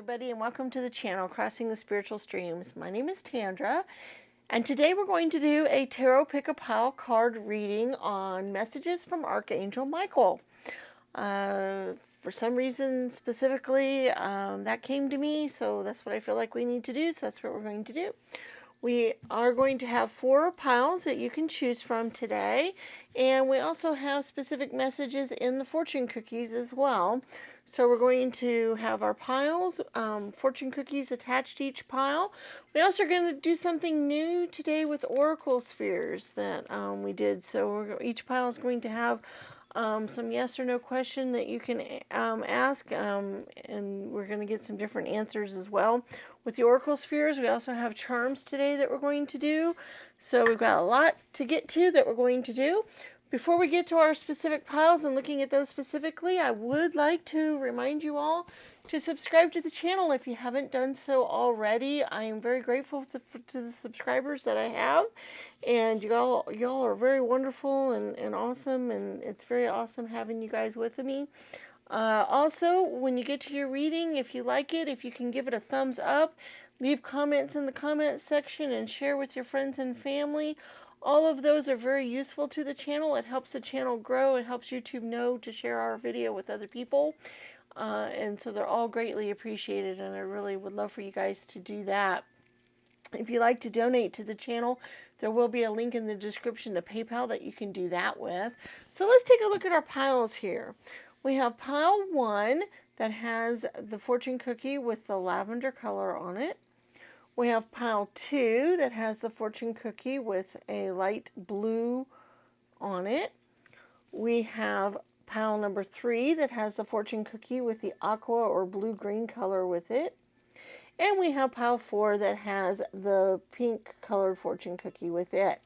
everybody, and welcome to the channel, Crossing the Spiritual Streams. My name is Tandra, and today we're going to do a Tarot Pick-a-Pile card reading on messages from Archangel Michael. For some reason, specifically, that came to me, so that's what I feel like we need to do, so that's what we're going to do. We are going to have 4 piles that you can choose from today, and we also have specific messages in the fortune cookies as well. So we're going to have our piles, fortune cookies attached to each pile. We also are going to do something new today with oracle spheres that we did. So each pile is going to have some yes or no question that you can ask, and we're going to get some different answers as well. With the oracle spheres, we also have charms today that we're going to do. So we've got a lot to get to that we're going to do. Before we get to our specific piles and looking at those specifically, I would like to remind you all to subscribe to the channel if you haven't done so already. I am very grateful to the subscribers that I have, and y'all are very wonderful and awesome, and it's very awesome having you guys with me. Also, when you get to your reading, if you like it, if you can give it a thumbs up, leave comments in the comment section, and share with your friends and family. All of those are very useful to the channel. It helps the channel grow. It helps YouTube know to share our video with other people. And so they're all greatly appreciated, and I really would love for you guys to do that. If you'd like to donate to the channel, there will be a link in the description to PayPal that you can do that with. So let's take a look at our piles here. We have pile 1 that has the fortune cookie with the lavender color on it. We have pile 2 that has the fortune cookie with a light blue on it. We have pile number 3 that has the fortune cookie with the aqua or blue-green color with it. And we have pile 4 that has the pink colored fortune cookie with it.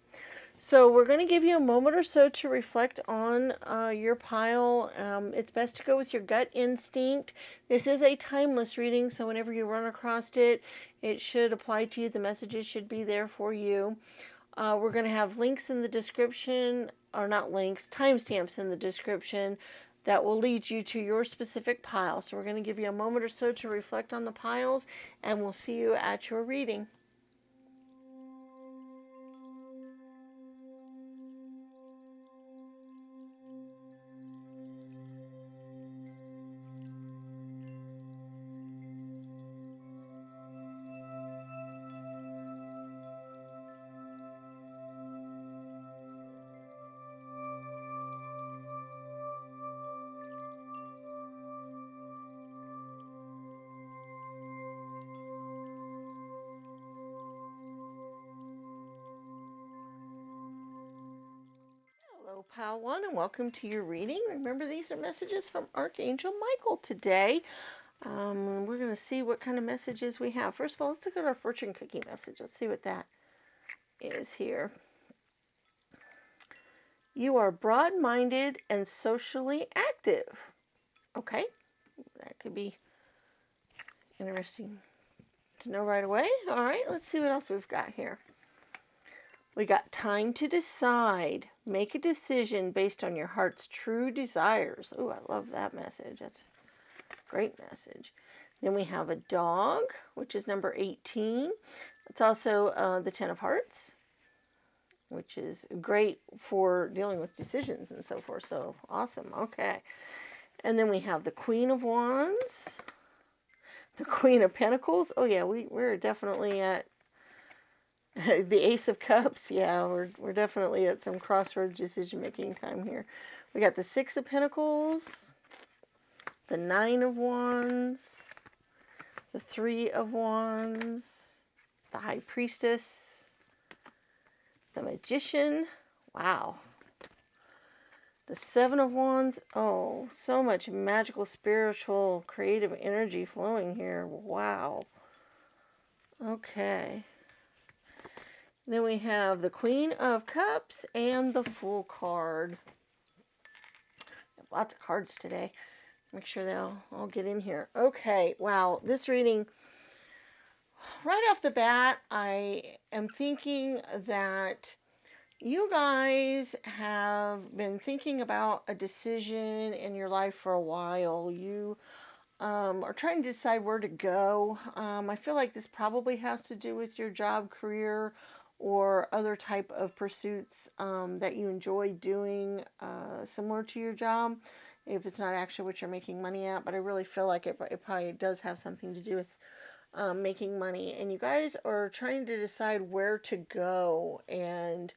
So we're going to give you a moment or so to reflect on your pile. It's best to go with your gut instinct. This is a timeless reading, so whenever you run across it, it should apply to you. The messages should be there for you. We're going to have links in the description, or not links, timestamps in the description that will lead you to your specific pile. So we're going to give you a moment or so to reflect on the piles, and we'll see you at your reading. Hello, Pile 1, and welcome to your reading. Remember, these are messages from Archangel Michael today. We're going to see what kind of messages we have. First of all, let's look at our fortune cookie message. Let's see what that is here. You are broad-minded and socially active. Okay, that could be interesting to know right away. All right, let's see what else we've got here. We got time to decide. Make a decision based on your heart's true desires. Oh, I love that message. That's a great message. Then we have a dog, which is number 18. It's also the 10 of hearts, which is great for dealing with decisions and so forth. So awesome. Okay. And then we have the Queen of Wands, the Queen of Pentacles. Oh yeah, we're definitely at the Ace of Cups. Yeah, we're definitely at some crossroads decision-making time here. We got the 6 of Pentacles, the 9 of Wands, the 3 of Wands, the High Priestess, the Magician. Wow. The 7 of Wands. Oh, so much magical, spiritual, creative energy flowing here. Wow. Okay. Then we have the Queen of Cups and the Fool card. Lots of cards today. Make sure they'll all get in here. Okay, wow, this reading, right off the bat, I am thinking that you guys have been thinking about a decision in your life for a while. You are trying to decide where to go. I feel like this probably has to do with your job, career, or other type of pursuits that you enjoy doing similar to your job, if it's not actually what you're making money at. But I really feel like it probably does have something to do with making money. And you guys are trying to decide where to go and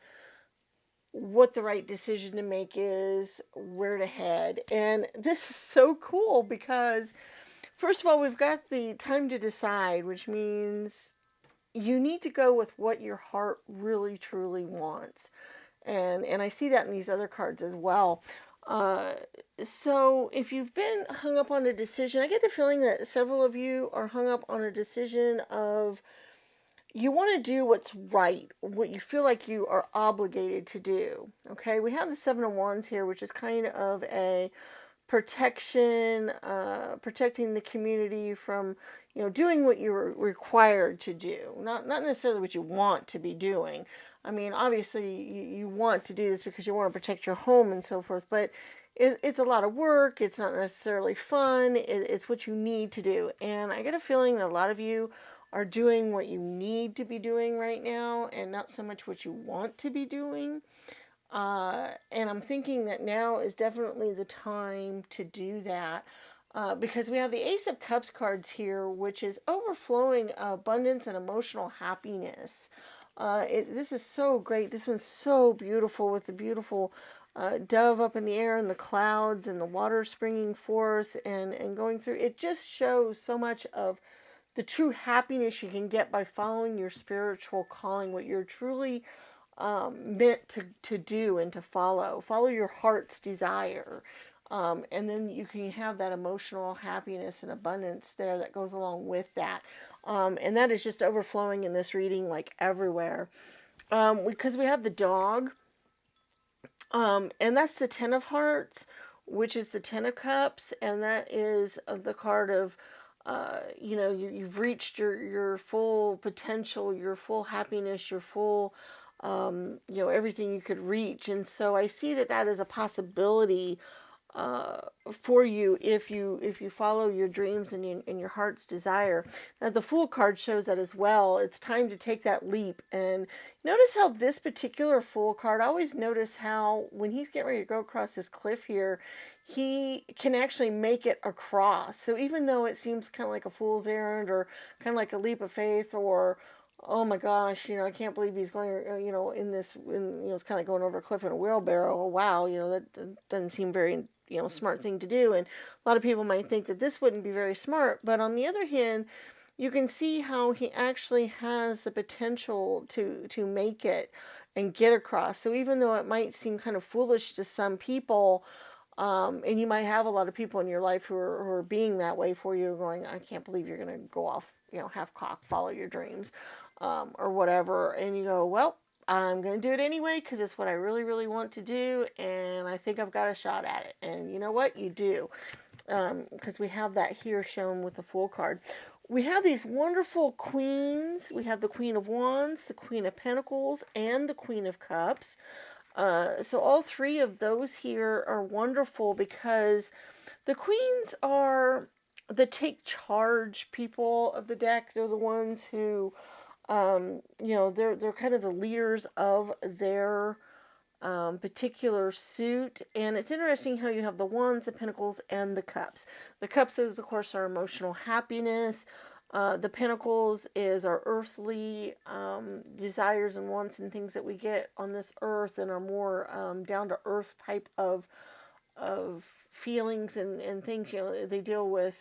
what the right decision to make is, where to head. And this is so cool because, first of all, we've got the time to decide, which means you need to go with what your heart really truly wants. And I see that in these other cards as well. Uh, so if you've been hung up on a decision, I get the feeling that several of you are hung up on a decision of you want to do what's right, what you feel like you are obligated to do. Okay, we have the Seven of Wands here, which is kind of a protection, protecting the community from, doing what you're required to do, not necessarily what you want to be doing. I mean, obviously, you want to do this because you want to protect your home and so forth, but it's a lot of work. It's not necessarily fun. It's what you need to do. And I get a feeling that a lot of you are doing what you need to be doing right now and not so much what you want to be doing. And I'm thinking that now is definitely the time to do that. Because we have the Ace of Cups cards here, which is overflowing abundance and emotional happiness. This is so great. This one's so beautiful with the beautiful dove up in the air and the clouds and the water springing forth and going through. It just shows so much of the true happiness you can get by following your spiritual calling, what you're truly meant to do and to follow. Follow your heart's desire. And then you can have that emotional happiness and abundance there that goes along with that. And that is just overflowing in this reading like everywhere. Because we have the dog, and that's the Ten of Hearts, which is the Ten of Cups, and that is the card of you've reached your full potential, your full happiness, your full, everything you could reach. And so I see that is a possibility uh, for you if you follow your dreams and your heart's desire. Now the Fool card shows that as well. It's time to take that leap. And notice how this particular Fool card, I always notice how when he's getting ready to go across this cliff here, he can actually make it across. So even though it seems kind of like a fool's errand or kind of like a leap of faith or oh my gosh, I can't believe he's going, it's kind of like going over a cliff in a wheelbarrow. Oh, wow, that doesn't seem very, smart thing to do. And a lot of people might think that this wouldn't be very smart. But on the other hand, you can see how he actually has the potential to make it and get across. So even though it might seem kind of foolish to some people, and you might have a lot of people in your life who are being that way for you, going, I can't believe you're going to go off, half cock, follow your dreams, or whatever. And you go, well, I'm going to do it anyway because it's what I really, really want to do, and I think I've got a shot at it. And you know what? You do. Because we have that here shown with the Fool card. We have these wonderful queens. We have the Queen of Wands, the Queen of Pentacles, and the Queen of Cups. So all three of those here are wonderful because the queens are the take charge people of the deck. They're the ones who, they're kind of the leaders of their particular suit. And it's interesting how you have the Wands, the Pentacles, and the Cups. The Cups is, of course, our emotional happiness. The Pentacles is our earthly desires and wants and things that we get on this earth and are more down to earth type of feelings and things. They deal with,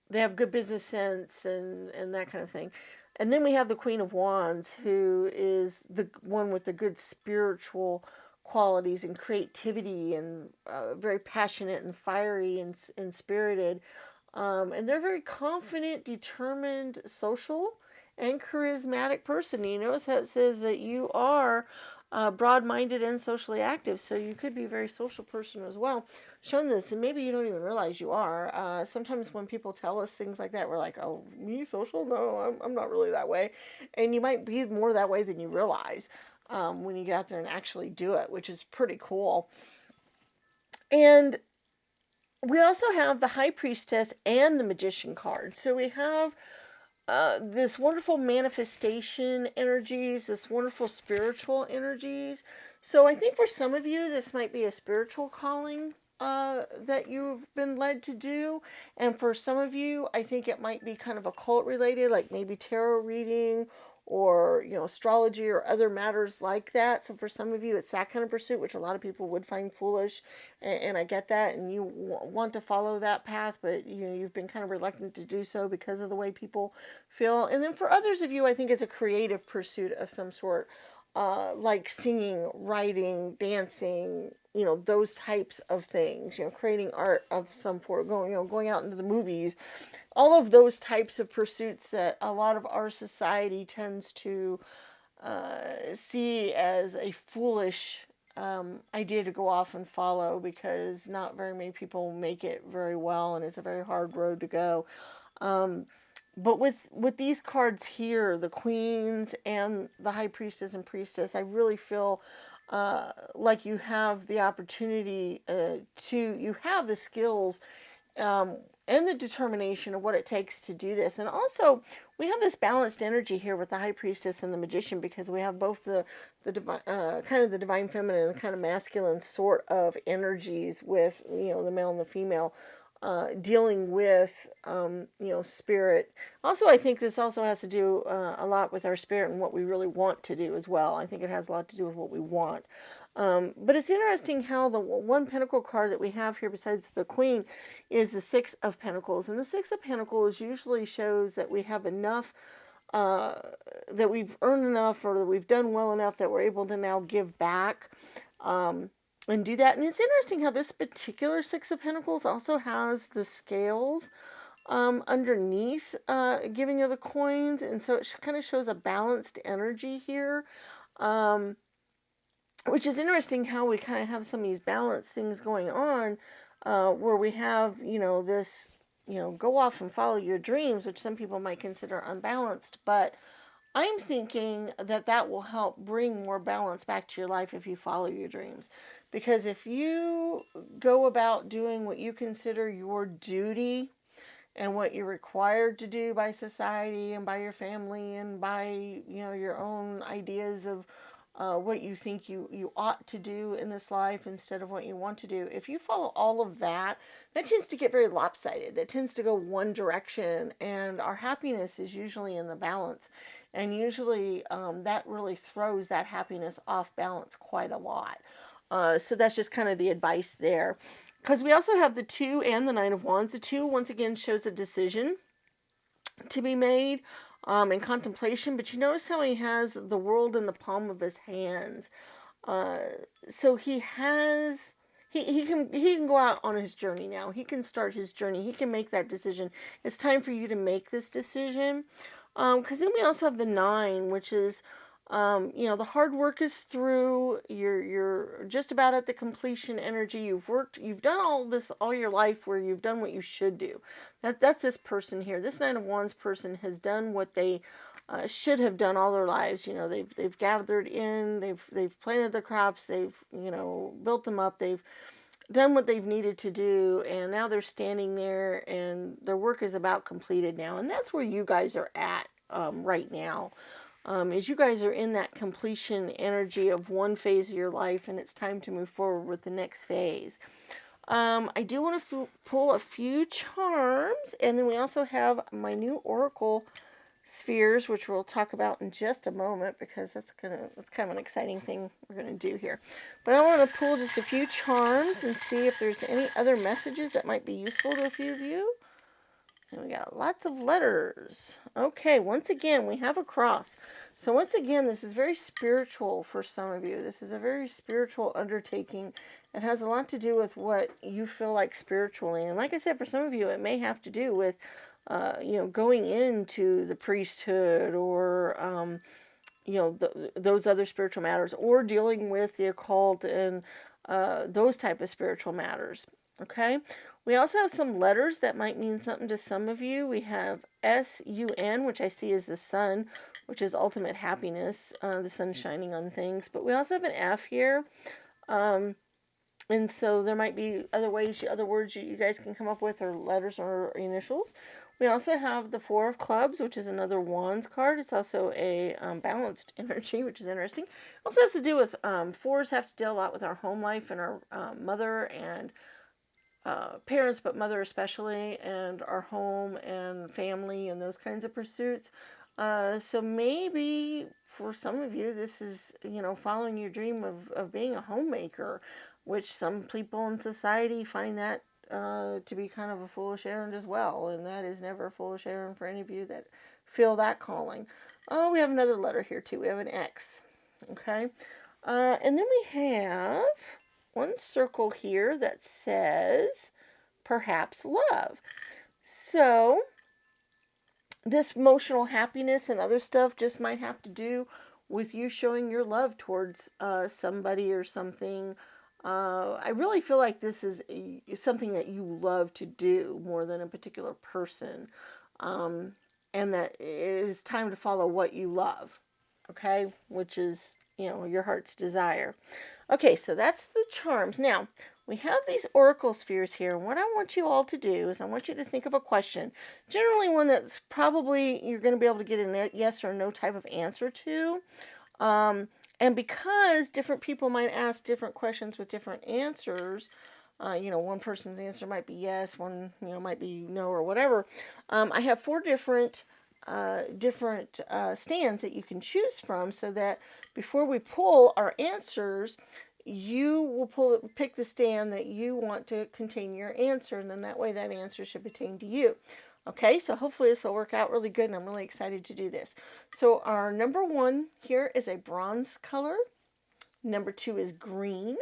they have good business sense and that kind of thing. And then we have the Queen of Wands, who is the one with the good spiritual qualities and creativity and very passionate and fiery and spirited. And they're very confident, determined, social, and charismatic person. You notice how it says that you are broad-minded and socially active, so you could be a very social person as well. Shown this, and maybe you don't even realize you are. Sometimes when people tell us things like that, we're like, oh, me social? No, I'm not really that way. And you might be more that way than you realize when you get out there and actually do it, which is pretty cool. And we also have the High Priestess and the Magician card. So we have this wonderful manifestation energies, this wonderful spiritual energies. So I think for some of you, this might be a spiritual calling that you've been led to do. And for some of you, I think it might be kind of occult related, like maybe tarot reading or, astrology or other matters like that. So for some of you, it's that kind of pursuit, which a lot of people would find foolish. And I get that. And you want to follow that path, but, you've been kind of reluctant to do so because of the way people feel. And then for others of you, I think it's a creative pursuit of some sort, like singing, writing, dancing, those types of things, creating art of some sort, going out into the movies, all of those types of pursuits that a lot of our society tends to see as a foolish idea to go off and follow, because not very many people make it very well, and it's a very hard road to go. Um, but with these cards here, the queens and the high priestess and priestess, I really feel like you have the opportunity you have the skills um, and the determination of what it takes to do this. And also, we have this balanced energy here with the high priestess and the magician, because we have both the divine, kind of the divine feminine and kind of masculine sort of energies with the male and the female. Dealing with spirit. Also, I think this also has to do a lot with our spirit and what we really want to do as well. I think it has a lot to do with what we want. But it's interesting how the one pentacle card that we have here besides the queen is the Six of Pentacles. And the Six of Pentacles usually shows that we have enough, uh, that we've earned enough, or that we've done well enough that we're able to now give back. And do that. And it's interesting how this particular Six of Pentacles also has the scales underneath giving of the coins. And so it kind of shows a balanced energy here, which is interesting how we kind of have some of these balanced things going on, where we have, this, go off and follow your dreams, which some people might consider unbalanced. But I'm thinking that that will help bring more balance back to your life if you follow your dreams. Because if you go about doing what you consider your duty and what you're required to do by society and by your family and by, your own ideas of what you think you ought to do in this life instead of what you want to do, if you follow all of that, that tends to get very lopsided. That tends to go one direction, and our happiness is usually in the balance. And usually that really throws that happiness off balance quite a lot. So that's just kind of the advice there. Because we also have the Two and the Nine of Wands. The Two, once again, shows a decision to be made in contemplation. But you notice how he has the world in the palm of his hands. Uh, so he has... he can go out on his journey now. He can start his journey. He can make that decision. It's time for you to make this decision. Because then we also have the Nine, which is, the hard work is through. You're just about at the completion energy. You've done all this all your life, where you've done what you should do. That's this person here. This Nine of Wands person has done what they should have done all their lives. They've gathered in. They've planted the crops. They've built them up. They've done what they've needed to do, and now they're standing there, and their work is about completed now. And that's where you guys are at right now, is you guys are in that completion energy of one phase of your life, and it's time to move forward with the next phase. I do want to pull a few charms, and then we also have my new oracle spheres, which we'll talk about in just a moment, because that's kind of an exciting thing we're gonna do here. But I want to pull just a few charms and see if there's any other messages that might be useful to a few of you. And we got lots of letters. Okay, once again we have a cross. So once again, this is very spiritual for some of you. This is a very spiritual undertaking. It has a lot to do with what you feel like spiritually. And like I said, for some of you, it may have to do with going into the priesthood, or, those other spiritual matters, or dealing with the occult and those type of spiritual matters. Okay. We also have some letters that might mean something to some of you. We have SUN, which I see as the sun, which is ultimate happiness, the sun shining on things. But we also have an F here. And so there might be other ways, other words you guys can come up with, or letters or initials. We also have the Four of Clubs, which is another Wands card. It's also a balanced energy, which is interesting. It also has to do with fours have to deal a lot with our home life and our mother and parents, but mother especially, and our home and family and those kinds of pursuits. So maybe for some of you, this is, following your dream of being a homemaker, which some people in society find that to be kind of a foolish errand as well. And that is never a foolish errand for any of you that feel that calling. Oh, we have another letter here too. We have an X. Okay. And then we have one circle here that says perhaps love. So this emotional happiness and other stuff just might have to do with you showing your love towards somebody or something. I really feel like this is something that you love to do more than a particular person. And that it is time to follow what you love. Okay? Which is, your heart's desire. Okay, so that's the charms. Now, we have these oracle spheres here, and what I want you all to do is I want you to think of a question, generally one that's probably you're going to be able to get a yes or no type of answer to. And because different people might ask different questions with different answers, one person's answer might be yes, one, might be no or whatever. I have four different stands that you can choose from, so that before we pull our answers, you will pick the stand that you want to contain your answer, and then that way that answer should pertain to you. Okay, so hopefully this will work out really good, and I'm really excited to do this. So our number one here is a bronze color. Number two is green.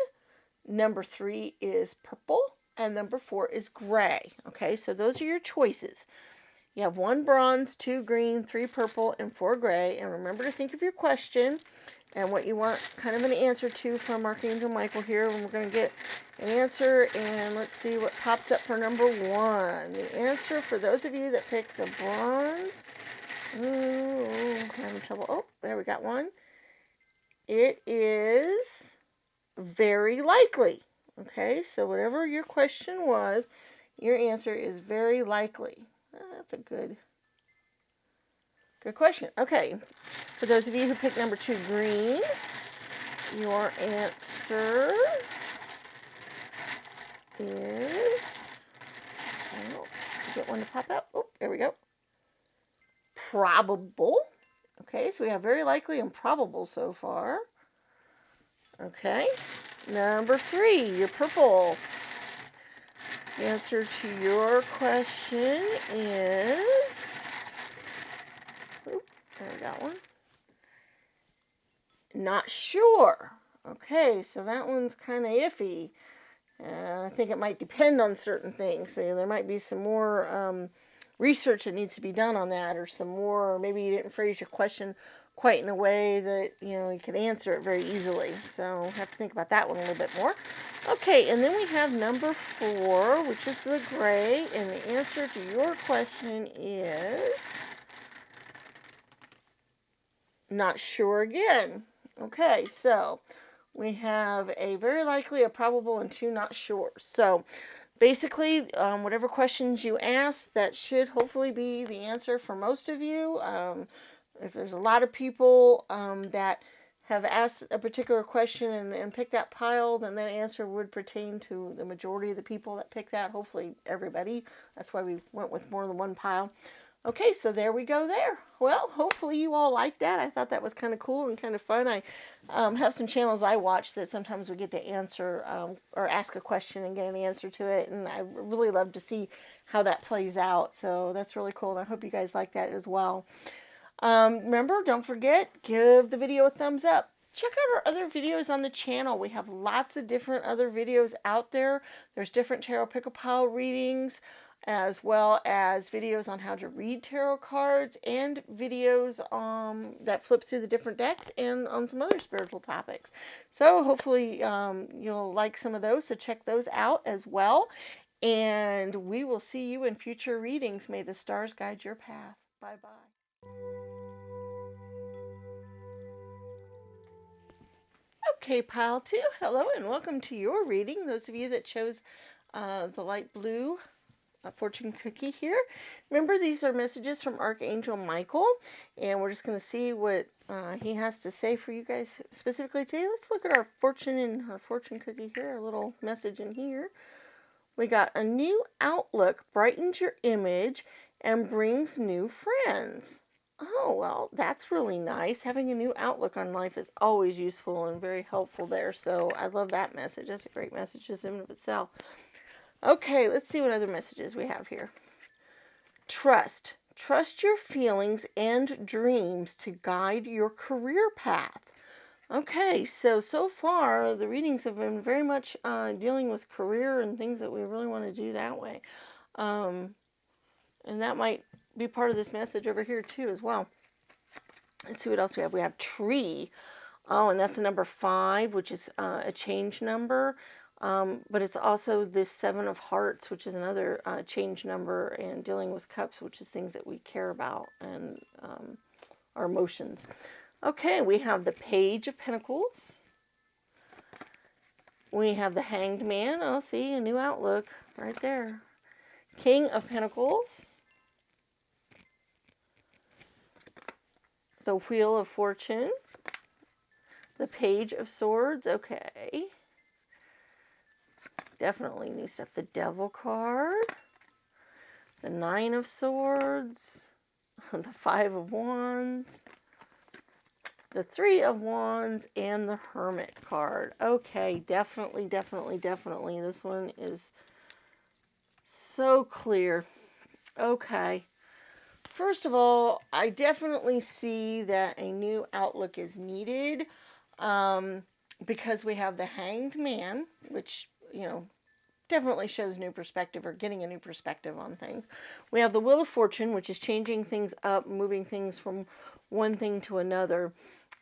Number three is purple. And number four is gray. Okay, so those are your choices. You have one bronze, two green, three purple, and four gray. And remember to think of your question and what you want kind of an answer to from Archangel Michael here. And we're going to get an answer, and let's see what pops up for number one. The answer for those of you that picked the bronze. I'm having trouble. Oh, there we got one. It is very likely. Okay, so whatever your question was, your answer is very likely. That's a good question. Okay, for those of you who picked number two, green, your answer is, get one to pop out. Oh, there we go. Probable. Okay, so we have very likely and probable so far. Okay, number three, your purple. The answer to your question is, there we got one, not sure. Okay, so that one's kind of iffy. I think it might depend on certain things. So there might be some more research that needs to be done on that, or some more, maybe you didn't phrase your question quite in a way that, you can answer it very easily. So have to think about that one a little bit more. Okay, and then we have number four, which is the gray, and the answer to your question is not sure again. Okay, so we have a very likely, a probable, and two not sure. So basically, whatever questions you ask, that should hopefully be the answer for most of you. If there's a lot of people that have asked a particular question and picked that pile, then that answer would pertain to the majority of the people that picked that, hopefully everybody. That's why we went with more than one pile. Okay, so there we go there. Well, hopefully you all like that. I thought that was kind of cool and kind of fun. I have some channels I watch that sometimes we get to answer or ask a question and get an answer to it, and I really love to see how that plays out. So that's really cool, and I hope you guys like that as well. Remember, don't forget, give the video a thumbs up. Check out our other videos on the channel. We have lots of different other videos out there. There's different tarot pick-a-pile readings, as well as videos on how to read tarot cards, and videos that flip through the different decks, and on some other spiritual topics. So hopefully you'll like some of those, so check those out as well. And we will see you in future readings. May the stars guide your path. Bye-bye. Okay, pile two, hello and welcome to your reading. Those of you that chose the light blue fortune cookie here. Remember, these are messages from Archangel Michael, and we're just going to see what he has to say for you guys specifically today. Let's look at our fortune and our fortune cookie here, a little message in here. We got a new outlook brightens your image and brings new friends. Oh, well, that's really nice. Having a new outlook on life is always useful and very helpful there. So I love that message. That's a great message just in and of itself. Okay, let's see what other messages we have here. Trust. Trust your feelings and dreams to guide your career path. Okay, so far the readings have been very much dealing with career and things that we really want to do that way. And that might be part of this message over here too as well. Let's see what else we have. We have tree. Oh, and that's the number 5, which is a change number. But it's also this 7 of hearts, which is another change number, and dealing with cups, which is things that we care about and our emotions. Okay, we have the page of pentacles. We have the hanged man. Oh, see, a new outlook right there. King of pentacles. The wheel of fortune. The page of swords. Okay. Definitely new stuff. The devil card. The 9 of swords. The 5 of wands. The 3 of wands. And the hermit card. Okay, definitely. This one is so clear. Okay. First of all, I definitely see that a new outlook is needed because we have the hanged man, which, definitely shows new perspective or getting a new perspective on things. We have the wheel of fortune, which is changing things up, moving things from one thing to another.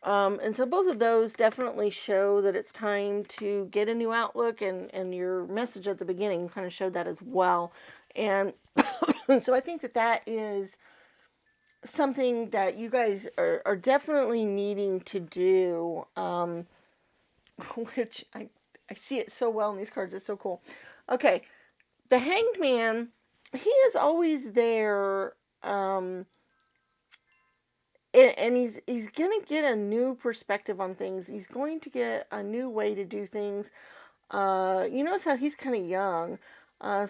And so both of those definitely show that it's time to get a new outlook, and your message at the beginning kind of showed that as well. And so I think that is something that you guys are definitely needing to do, which I see it so well in these cards. It's so cool. Okay, the hanged man, he is always there, and he's going to get a new perspective on things. He's going to get a new way to do things. You notice how he's kind of young.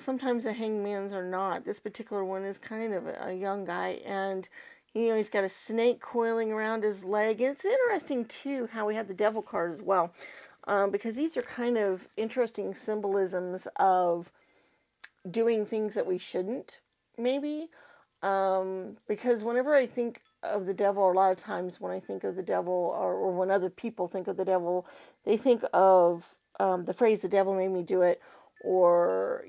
Sometimes the hangmans are not. This particular one is kind of a young guy, and he's got a snake coiling around his leg. And it's interesting too how we have the devil card as well, because these are kind of interesting symbolisms of doing things that we shouldn't, maybe. Because whenever I think of the devil, a lot of times when I think of the devil, or when other people think of the devil, they think of the phrase, the devil made me do it, or,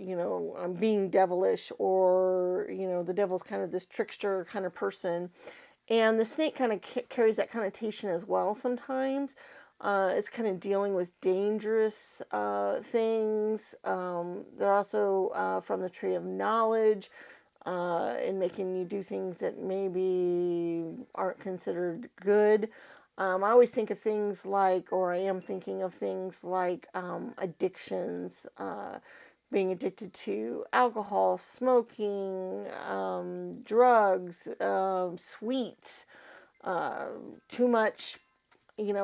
I'm being devilish, or, the devil's kind of this trickster kind of person. And the snake kind of carries that connotation as well sometimes. It's kind of dealing with dangerous things. They're also from the tree of knowledge, and making you do things that maybe aren't considered good. I always think of things like, or I am thinking of things like addictions, being addicted to alcohol, smoking, drugs, sweets, too much,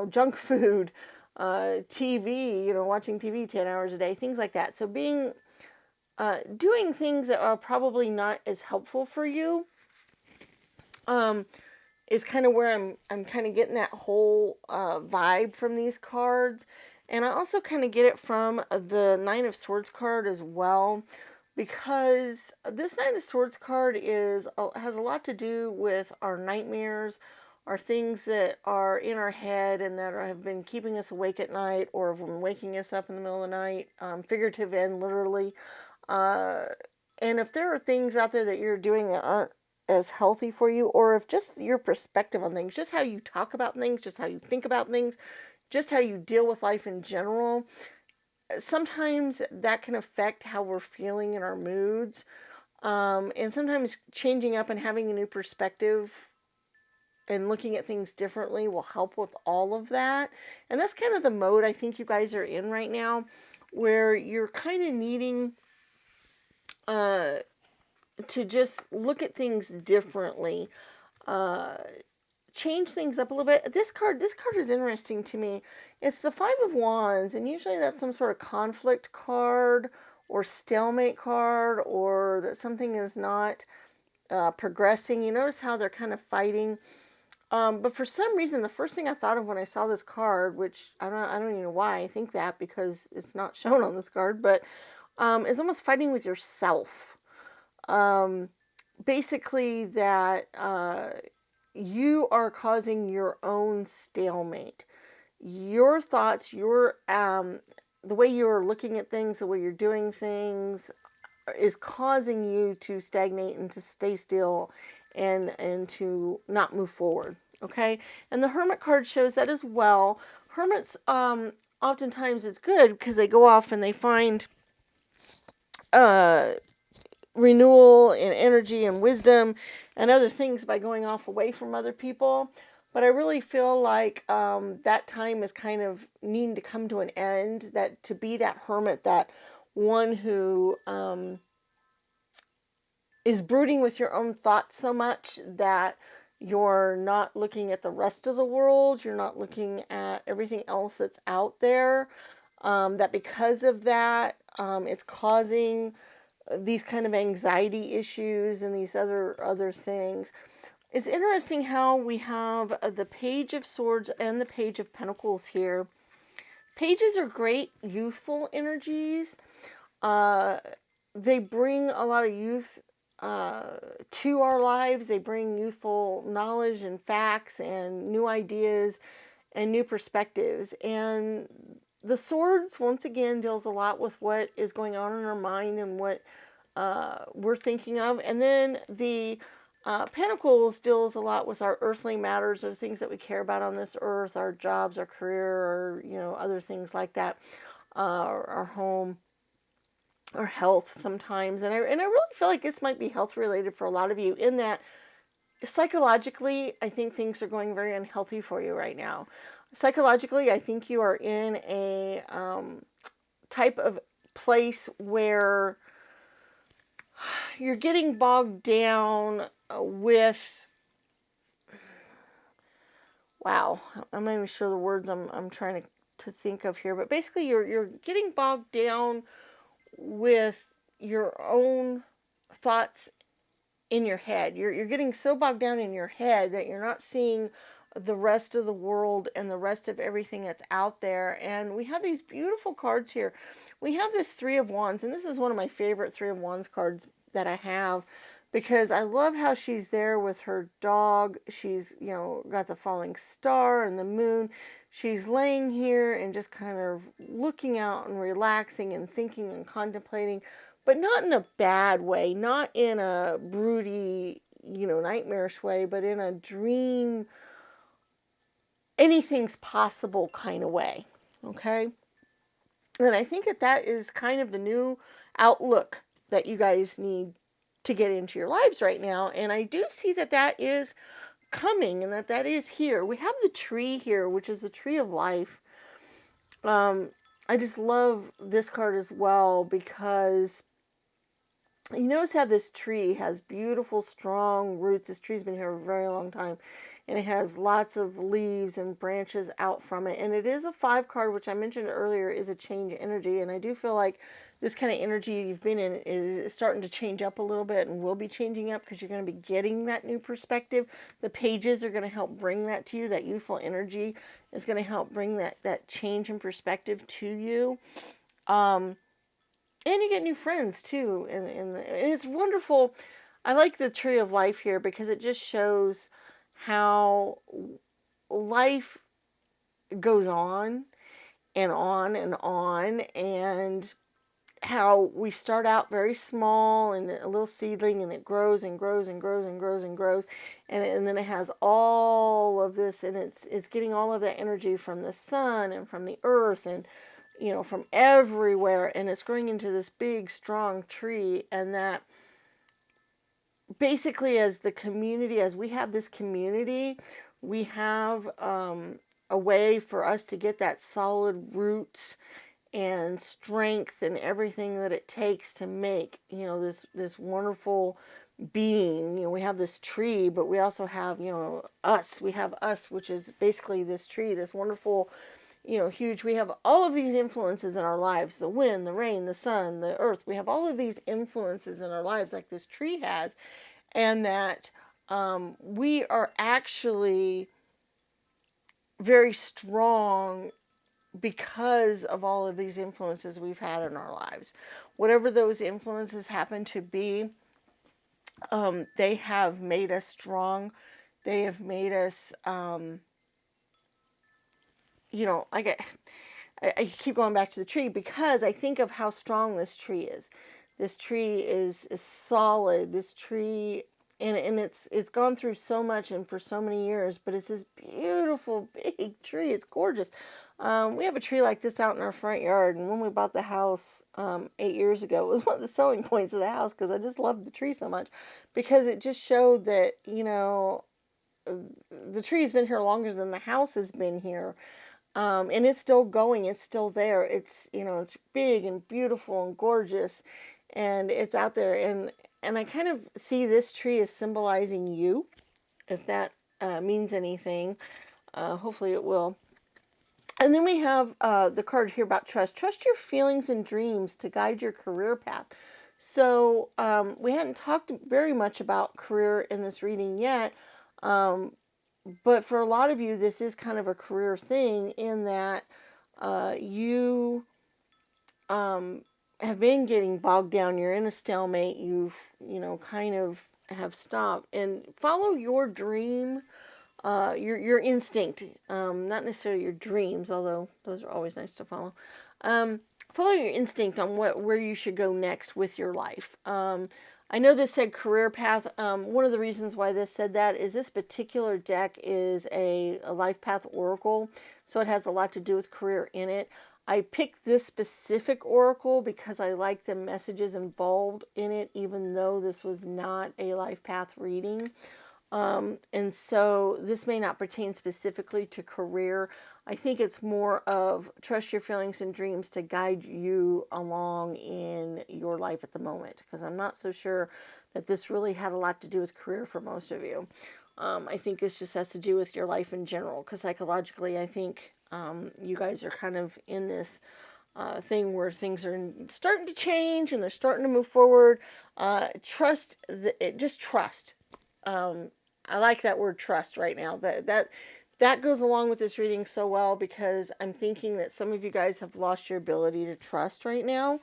junk food, TV, watching TV 10 hours a day, things like that. So doing things that are probably not as helpful for you, is kind of where I'm kind of getting that whole vibe from these cards. And I also kind of get it from the 9 of Swords card as well, because this 9 of Swords card has a lot to do with our nightmares, our things that are in our head and that have been keeping us awake at night, or have been waking us up in the middle of the night, figurative and literally. And if there are things out there that you're doing that aren't as healthy for you, or if just your perspective on things, just how you talk about things, just how you think about things, just how you deal with life in general, sometimes that can affect how we're feeling in our moods. And sometimes changing up and having a new perspective and looking at things differently will help with all of that. And that's kind of the mode I think you guys are in right now, where you're kind of needing uh, to just look at things differently, uh, change things up a little bit. This card is interesting to me. It's the Five of Wands, and usually that's some sort of conflict card or stalemate card, or that something is not progressing. You notice how they're kind of fighting. But for some reason, the first thing I thought of when I saw this card, which I don't even know why I think that because it's not shown on this card, but is almost fighting with yourself. Um, Basically, that you are causing your own stalemate. Your thoughts, the way you're looking at things, the way you're doing things, is causing you to stagnate and to stay still and to not move forward. Okay, and the Hermit card shows that as well. Hermits oftentimes it's good because they go off and they find uh, renewal and energy and wisdom and other things by going off away from other people. But I really feel like that time is kind of needing to come to an end. That to be that hermit, that one who is brooding with your own thoughts so much that you're not looking at the rest of the world, you're not looking at everything else that's out there, that because of that, it's causing these kind of anxiety issues and these other things. It's interesting how we have the Page of Swords and the Page of Pentacles here. Pages are great youthful energies. Uh, they bring a lot of youth to our lives. They bring youthful knowledge and facts and new ideas and new perspectives. And the swords, once again, deals a lot with what is going on in our mind and what we're thinking of. And then the Pentacles deals a lot with our earthly matters, or things that we care about on this earth, our jobs, our career, or other things like that, our home, or health sometimes. And I really feel like this might be health related for a lot of you, in that psychologically, I think things are going very unhealthy for you right now. Psychologically, I think you are in a type of place where you're getting bogged down with, wow, I'm not even sure the words I'm trying to think of here, but basically you're getting bogged down with your own thoughts in your head. You're getting so bogged down in your head that you're not seeing the rest of the world and the rest of everything that's out there. And we have these beautiful cards here. We have this Three of Wands, and this is one of my favorite Three of Wands cards that I have, because I love how she's there with her dog. She's, got the falling star and the moon. She's laying here and just kind of looking out and relaxing and thinking and contemplating, but not in a bad way, not in a broody, nightmarish way, but in a dream, anything's possible kind of way. Okay? And I think that is kind of the new outlook that you guys need to get into your lives right now. And I do see that is coming, and that is here. We have the tree here, which is the tree of life. I just love this card as well, because you notice how this tree has beautiful, strong roots. This tree's been here a very long time, and it has lots of leaves and branches out from it. And it is a 5 card, which I mentioned earlier is a change energy. And I do feel like this kind of energy you've been in is starting to change up a little bit, and will be changing up, because you're going to be getting that new perspective. The pages are going to help bring that to you. That youthful energy is going to help bring that change in perspective to you. And you get new friends too, and it's wonderful. I like the Tree of Life here, because it just shows how life goes on and on and on, and how we start out very small and a little seedling, and it grows and grows and grows and grows and grows, and then it has all of this, and it's getting all of that energy from the sun and from the earth, and from everywhere, and it's growing into this big, strong tree. And that basically, as the community, as we have this community, we have a way for us to get that solid roots and strength and everything that it takes to make, this wonderful being. We have this tree, but we also have, us. We have us, which is basically this tree, this wonderful, huge. We have all of these influences in our lives: the wind, the rain, the sun, the earth. We have all of these influences in our lives, like this tree has, and that we are actually very strong because of all of these influences we've had in our lives. Whatever those influences happen to be, they have made us strong. They have made us, I keep going back to the tree because I think of how strong this tree is. This tree is solid. This tree, and it's gone through so much and for so many years, but it's this beautiful big tree. It's gorgeous. We have a tree like this out in our front yard, and when we bought the house 8 years ago, it was one of the selling points of the house because I just loved the tree so much, because it just showed that the tree's been here longer than the house has been here. And it's still going. It's still there. It's big and beautiful and gorgeous, and it's out there. And I kind of see this tree as symbolizing you, if that means anything. Hopefully it will. And then we have the card here about trust. Trust your feelings and dreams to guide your career path. So we hadn't talked very much about career in this reading yet. But for a lot of you, this is kind of a career thing, in that you have been getting bogged down. You're in a stalemate. You've, kind of have stopped. And follow your dream, your instinct, not necessarily your dreams, although those are always nice to follow. Follow your instinct on where you should go next with your life. I know this said career path. One of the reasons why this said that is this particular deck is a life path oracle, so it has a lot to do with career in it. I picked this specific oracle because I like the messages involved in it, even though this was not a life path reading. And so this may not pertain specifically to career. I think it's more of trust your feelings and dreams to guide you along in your life at the moment, because I'm not so sure that this really had a lot to do with career for most of you. I think this just has to do with your life in general, because psychologically I think you guys are kind of in this thing where things are starting to change and they're starting to move forward. Just trust. I like that word trust right now. That goes along with this reading so well, because I'm thinking that some of you guys have lost your ability to trust right now,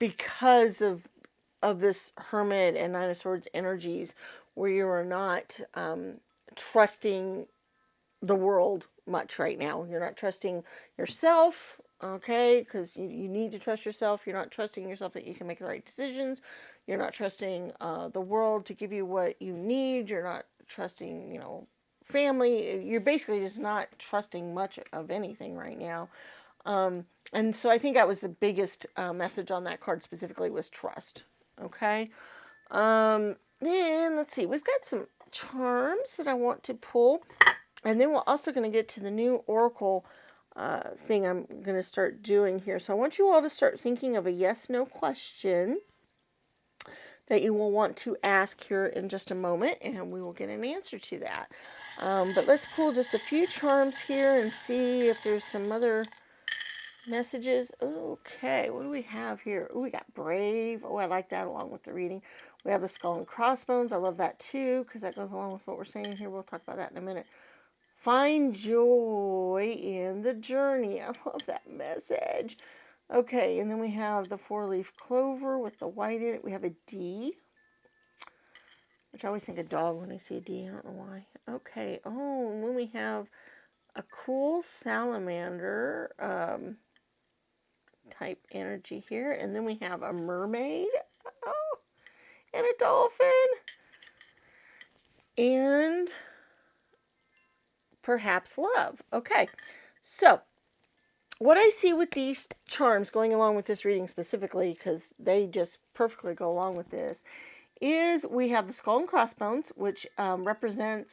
because of this Hermit and Nine of Swords energies, where you are not trusting the world much right now. You're not trusting yourself, okay, because you need to trust yourself. You're not trusting yourself that you can make the right decisions. You're not trusting the world to give you what you need. You're not trusting, family. You're basically just not trusting much of anything right now. And so I think that was the biggest message on that card specifically, was trust. Okay. Then let's see. We've got some charms that I want to pull. And then we're also going to get to the new oracle thing I'm going to start doing here. So I want you all to start thinking of a yes/no question that you will want to ask here in just a moment, and we will get an answer to that. But let's pull just a few charms here and see if there's some other messages. Okay, what do we have here? Oh, we got brave. Oh, I like that along with the reading. We have the skull and crossbones. I love that too, because that goes along with what we're saying here. We'll talk about that in a minute. Find joy in the journey. I love that message. Okay, and then we have the 4-leaf clover with the white in it. We have a D, which I always think of dog when I see a D. I don't know why. Okay, oh, and then we have a cool salamander type energy here. And then we have a mermaid. Oh, and a dolphin. And perhaps love. Okay, so what I see with these charms going along with this reading specifically, because they just perfectly go along with this, is we have the skull and crossbones, which represents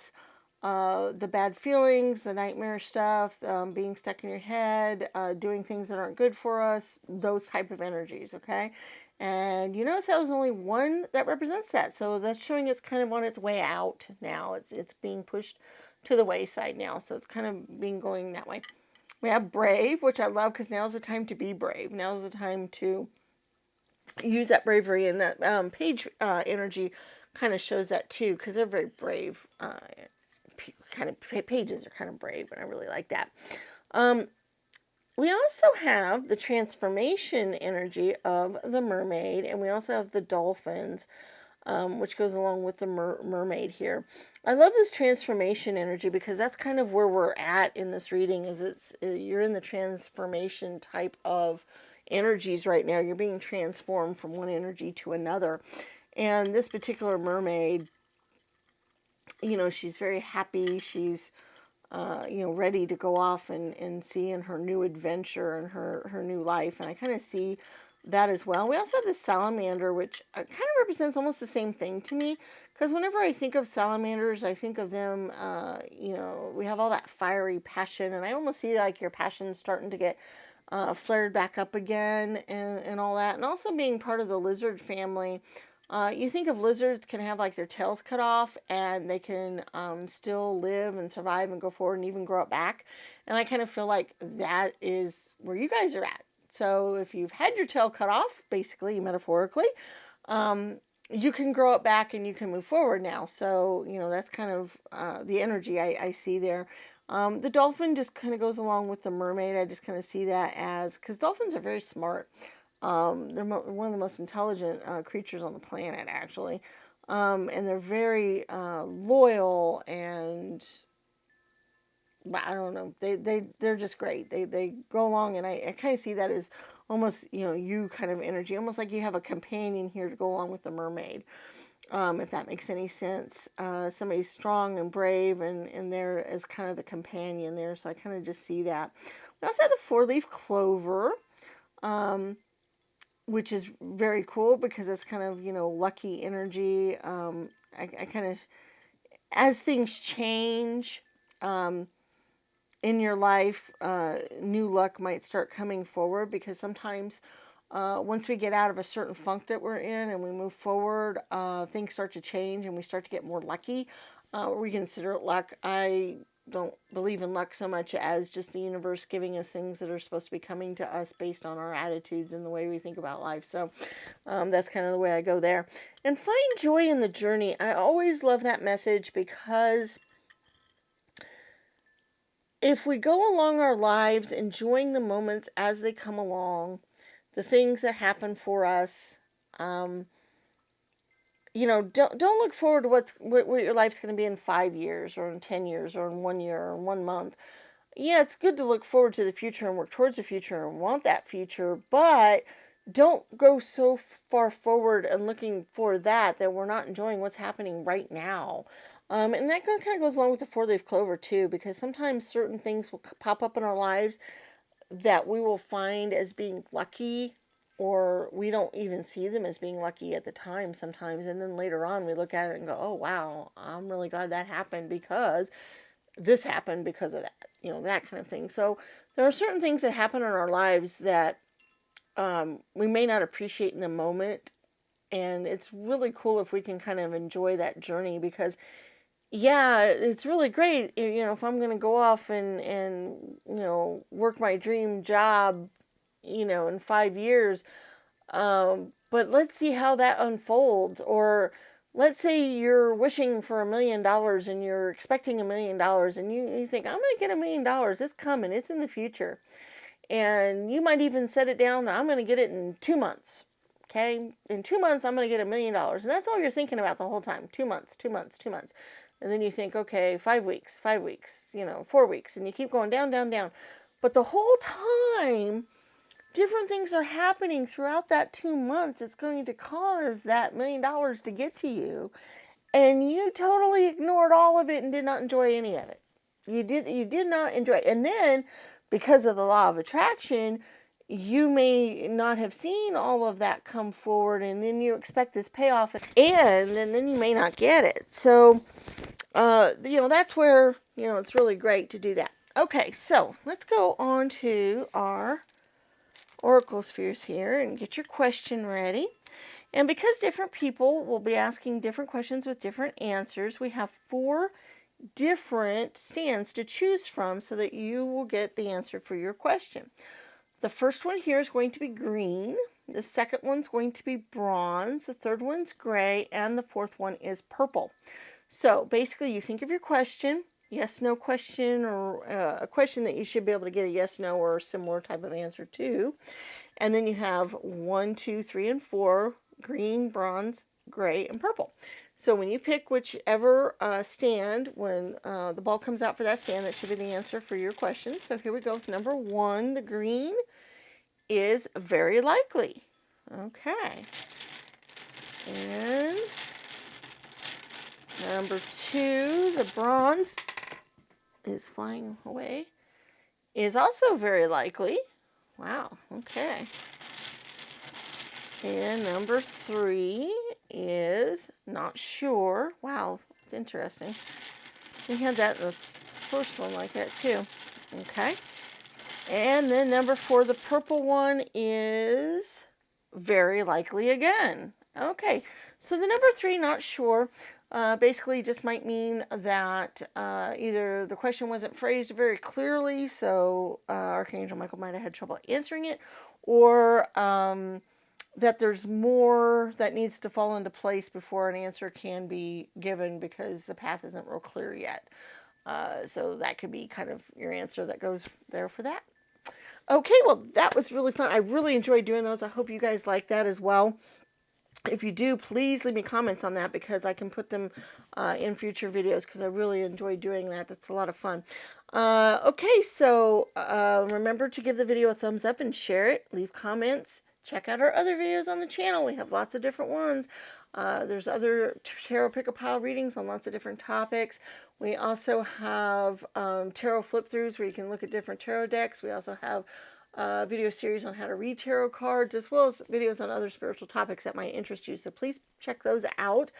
the bad feelings, the nightmare stuff, being stuck in your head, doing things that aren't good for us, those type of energies, okay? And you notice how there's only one that represents that, so that's showing it's kind of on its way out now. It's being pushed to the wayside now, so it's kind of being going that way. We have brave, which I love because now's the time to be brave. Now's the time to use that bravery, and that page energy kind of shows that too because they're very brave. Kind of pages are kind of brave, and I really like that. We also have the transformation energy of the mermaid, and we also have the dolphins, which goes along with the mermaid here. I love this transformation energy because that's kind of where we're at in this reading. You're in the transformation type of energies right now. You're being transformed from one energy to another, and this particular mermaid, she's very happy. She's ready to go off and see in her new adventure and her new life. And I kind of see that as well. We also have the salamander, which kind of represents almost the same thing to me. Because whenever I think of salamanders, I think of them, we have all that fiery passion. And I almost see like your passion starting to get flared back up again and all that. And also being part of the lizard family. You think of lizards can have like their tails cut off and they can still live and survive and go forward and even grow up back. And I kind of feel like that is where you guys are at. So if you've had your tail cut off, basically, metaphorically, you can grow it back and you can move forward now. So, that's kind of the energy I see there. The dolphin just kind of goes along with the mermaid. I just kind of see that as, because dolphins are very smart. They're one of the most intelligent creatures on the planet, actually. And they're very loyal, and I don't know, they're just great. They go along, and I kind of see that as almost, you kind of energy, almost like you have a companion here to go along with the mermaid, if that makes any sense. Somebody's strong and brave, and they're as kind of the companion there, so I kind of just see that. We also have the four-leaf clover. Which is very cool because it's kind of, lucky energy. I kind of, as things change in your life, new luck might start coming forward because sometimes once we get out of a certain funk that we're in and we move forward, things start to change and we start to get more lucky. We consider it luck. I don't believe in luck so much as just the universe giving us things that are supposed to be coming to us based on our attitudes and the way we think about life. So that's kind of the way I go there. And find joy in the journey. I always love that message because if we go along our lives enjoying the moments as they come along, the things that happen for us, don't look forward to what your life's going to be in 5 years or in 10 years or in 1 year or in 1 month. Yeah, it's good to look forward to the future and work towards the future and want that future, but don't go so far forward and looking for that we're not enjoying what's happening right now. And that kind of goes along with the four-leaf clover too, because sometimes certain things will pop up in our lives that we will find as being lucky, or we don't even see them as being lucky at the time sometimes, and then later on we look at it and go, oh wow, I'm really glad that happened because this happened because of that, that kind of thing. So there are certain things that happen in our lives that we may not appreciate in the moment, and it's really cool if we can kind of enjoy that journey because yeah, it's really great, if I'm going to go off and work my dream job, in 5 years. But let's see how that unfolds. Or let's say you're wishing for $1,000,000 and you're expecting $1,000,000 and you think, I'm going to get $1,000,000. It's coming. It's in the future. And you might even set it down. I'm going to get it in 2 months. Okay. In 2 months, I'm going to get $1,000,000. And that's all you're thinking about the whole time. 2 months, 2 months, 2 months. And then you think, okay, 5 weeks, 5 weeks, 4 weeks. And you keep going down, down, down. But the whole time, different things are happening throughout that 2 months. It's going to cause that $1,000,000 to get to you. And you totally ignored all of it and did not enjoy any of it. You did not enjoy it. And then, because of the law of attraction, you may not have seen all of that come forward, and then you expect this payoff, and then you may not get it. So, that's where, it's really great to do that. Okay, so let's go on to our oracle spheres here and get your question ready. And because different people will be asking different questions with different answers, we have 4 different stands to choose from so that you will get the answer for your question. The first one here is going to be green. The second one's going to be bronze. The third one's gray. And the fourth one is purple. So basically, you think of your question, yes, no question, or a question that you should be able to get a yes, no, or similar type of answer to. And then you have 1, 2, 3, and 4, green, bronze, gray, and purple. So when you pick whichever stand, when the ball comes out for that stand, that should be the answer for your question. So here we go with number 1, the green is very likely. Okay. And number 2, the bronze is flying away, is also very likely. Wow, okay. And number 3 is not sure. Wow, it's interesting. We had that in the first one like that too. Okay. And then number 4, the purple one, is very likely again. Okay, so the number 3, not sure, basically just might mean that either the question wasn't phrased very clearly, so Archangel Michael might have had trouble answering it, or that there's more that needs to fall into place before an answer can be given because the path isn't real clear yet. So that could be kind of your answer that goes there for that. Okay, well, that was really fun. I really enjoyed doing those. I hope you guys like that as well. If you do, please leave me comments on that because I can put them in future videos because I really enjoy doing that. That's a lot of fun. Okay, so remember to give the video a thumbs up and share it. Leave comments. Check out our other videos on the channel. We have lots of different ones. There's other tarot pick-a-pile readings on lots of different topics. We also have tarot flip-throughs where you can look at different tarot decks. We also have a video series on how to read tarot cards, as well as videos on other spiritual topics that might interest you. So please check those out,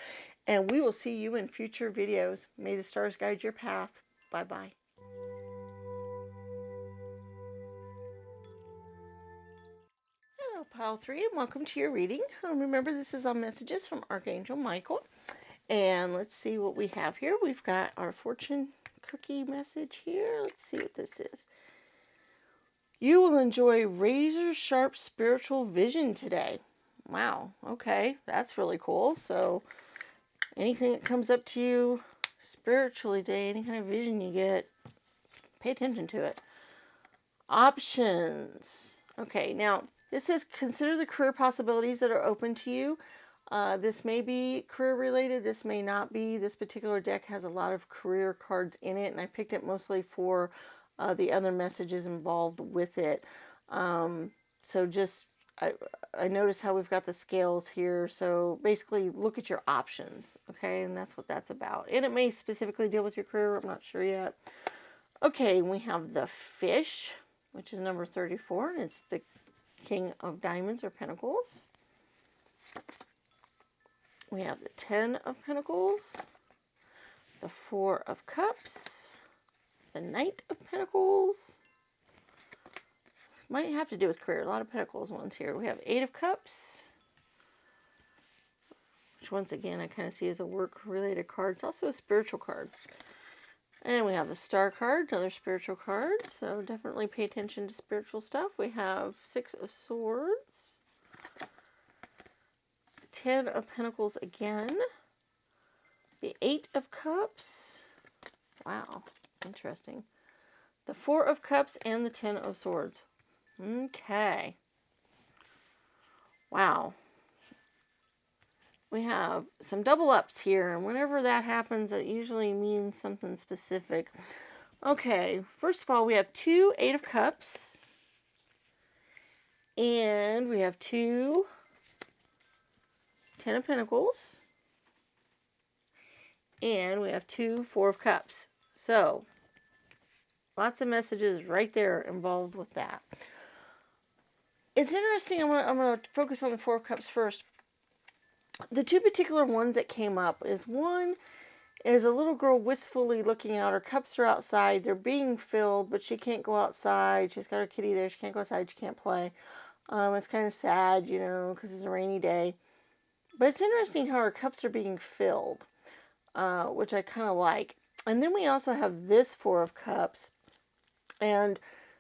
and we will see you in future videos. May the stars guide your path. Bye-bye. Hello, Pile 3, and welcome to your reading. Remember, this is on messages from Archangel Michael. And let's see what we have here. We've got our fortune cookie message here. Let's see what this is. You will enjoy razor-sharp spiritual vision today. Wow, okay, that's really cool. So anything that comes up to you spiritually today, any kind of vision you get, pay attention to it. Options. Okay, now this says consider the career possibilities that are open to you. This may be career related, this may not be. This particular deck has a lot of career cards in it, and I picked it mostly for the other messages involved with it. So just, I notice how we've got the scales here. So basically look at your options, okay? And that's what that's about. And it may specifically deal with your career, I'm not sure yet. Okay, we have the fish, which is number 34, and it's the King of Diamonds or Pentacles. We have the 10 of Pentacles, the 4 of Cups, the Knight of Pentacles. Might have to do with career. A lot of Pentacles ones here. We have 8 of Cups, which once again I kind of see as a work-related card. It's also a spiritual card. And we have the Star card, another spiritual card. So definitely pay attention to spiritual stuff. We have 6 of Swords, 10 of Pentacles again, the 8 of Cups, wow, interesting, the 4 of Cups, and the 10 of Swords. Okay, wow, we have some double ups here, and whenever that happens, it usually means something specific. Okay, first of all, we have 2 8 of Cups, and we have 2 10 of Pentacles, and we have 2 4 of Cups. So Lots of messages right there involved with that. It's interesting. I'm gonna focus on the Four of Cups first. The two particular ones that came up is one is a little girl wistfully looking out. Her cups are outside. They're being filled, but she can't go outside. She's got her kitty there. She can't go outside. She can't play. It's kind of sad, because it's a rainy day. But it's interesting how her cups are being filled, which I kind of like. And then we also have this Four of Cups. And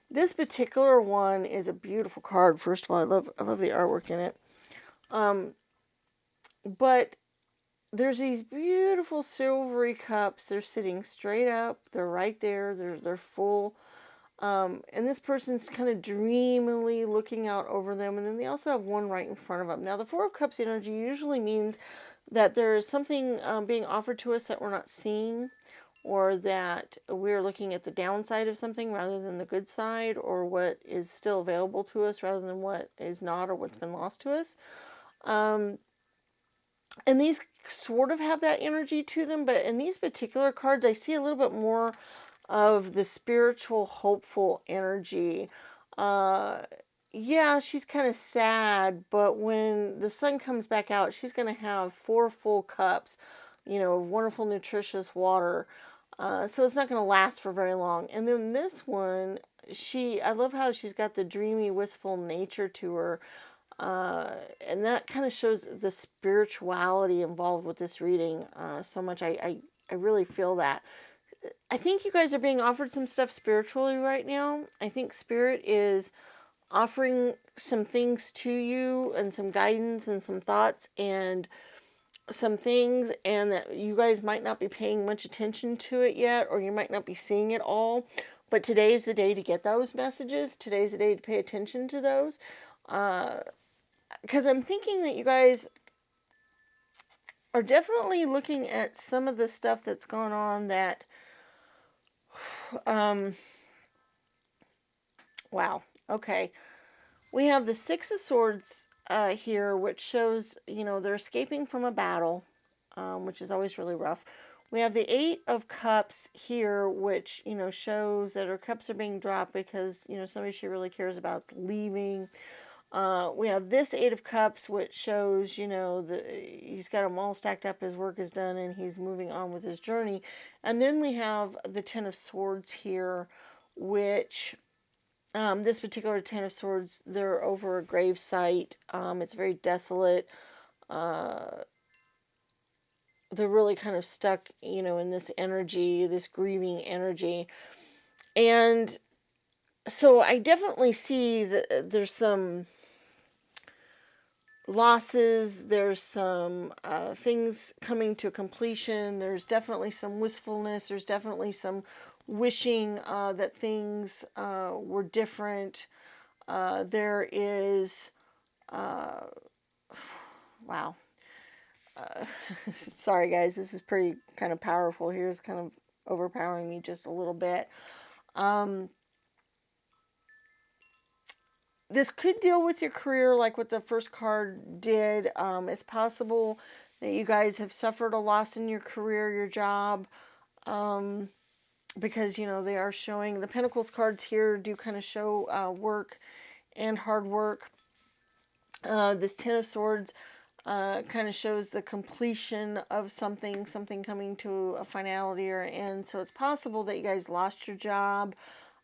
this particular one is a beautiful card. First of all, I love the artwork in it. But there's these beautiful silvery cups. They're sitting straight up. They're right there. They're full. And this person's kind of dreamily looking out over them. And then they also have one right in front of them. Now, the Four of Cups energy usually means that there is something being offered to us that we're not seeing, or that we're looking at the downside of something rather than the good side, or what is still available to us rather than what is not or what's been lost to us. And these sort of have that energy to them, but in these particular cards, I see a little bit more of the spiritual, hopeful energy. Yeah, she's kind of sad, but when the sun comes back out, she's going to have 4 full cups, wonderful, nutritious water. So it's not going to last for very long. And then this one, I love how she's got the dreamy, wistful nature to her. And that kind of shows the spirituality involved with this reading so much. I really feel that. I think you guys are being offered some stuff spiritually right now. I think Spirit is offering some things to you, and some guidance and some thoughts and some things, and that you guys might not be paying much attention to it yet, or you might not be seeing it all. But today's the day to get those messages. Today's the day to pay attention to those. Because I'm thinking that you guys are definitely looking at some of the stuff that's gone on that, wow, okay. We have the Six of Swords here, which shows, they're escaping from a battle, which is always really rough. We have the Eight of Cups here, which, shows that her cups are being dropped because, somebody she really cares about leaving. We have this Eight of Cups, which shows, he's got them all stacked up, his work is done, and he's moving on with his journey. And then we have the Ten of Swords here, which, this particular Ten of Swords, they're over a grave site. It's very desolate. They're really kind of stuck, in this energy, this grieving energy. And so I definitely see that there's some losses, there's some things coming to completion, there's definitely some wistfulness, there's definitely some wishing that things were different. There is, wow. Sorry guys, this is pretty kind of powerful here. It's kind of overpowering me just a little bit. This could deal with your career like what the first card did. It's possible that you guys have suffered a loss in your career, your job, because, they are showing, the Pentacles cards here do kind of show work and hard work. This Ten of Swords kind of shows the completion of something coming to a finality or end. So it's possible that you guys lost your job,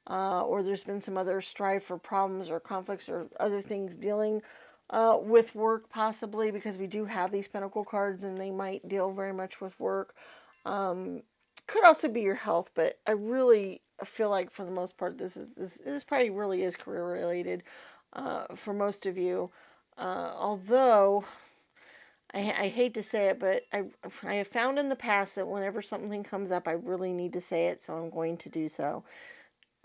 or there's been some other strife or problems or conflicts or other things dealing with work, possibly, because we do have these Pentacle cards and they might deal very much with work. Could also be your health, but I really feel like for the most part this probably really is career related for most of you. Although I hate to say it, but I have found in the past that whenever something comes up, I really need to say it, so I'm going to do so.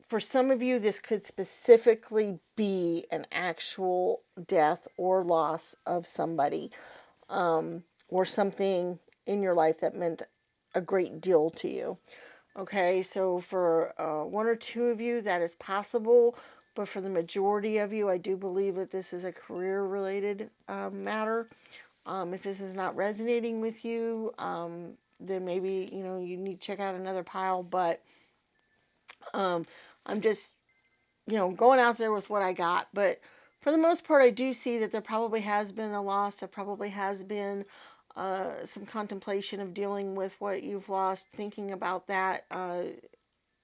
For some of you, this could specifically be an actual death or loss of somebody, or something in your life that meant a great deal to you. Okay, so for one or two of you, that is possible, but for the majority of you, I do believe that this is a career-related matter. If this is not resonating with you, then maybe, you need to check out another pile, but I'm just, going out there with what I got. But for the most part, I do see that there probably has been a loss. There probably has been some contemplation of dealing with what you've lost, thinking about that.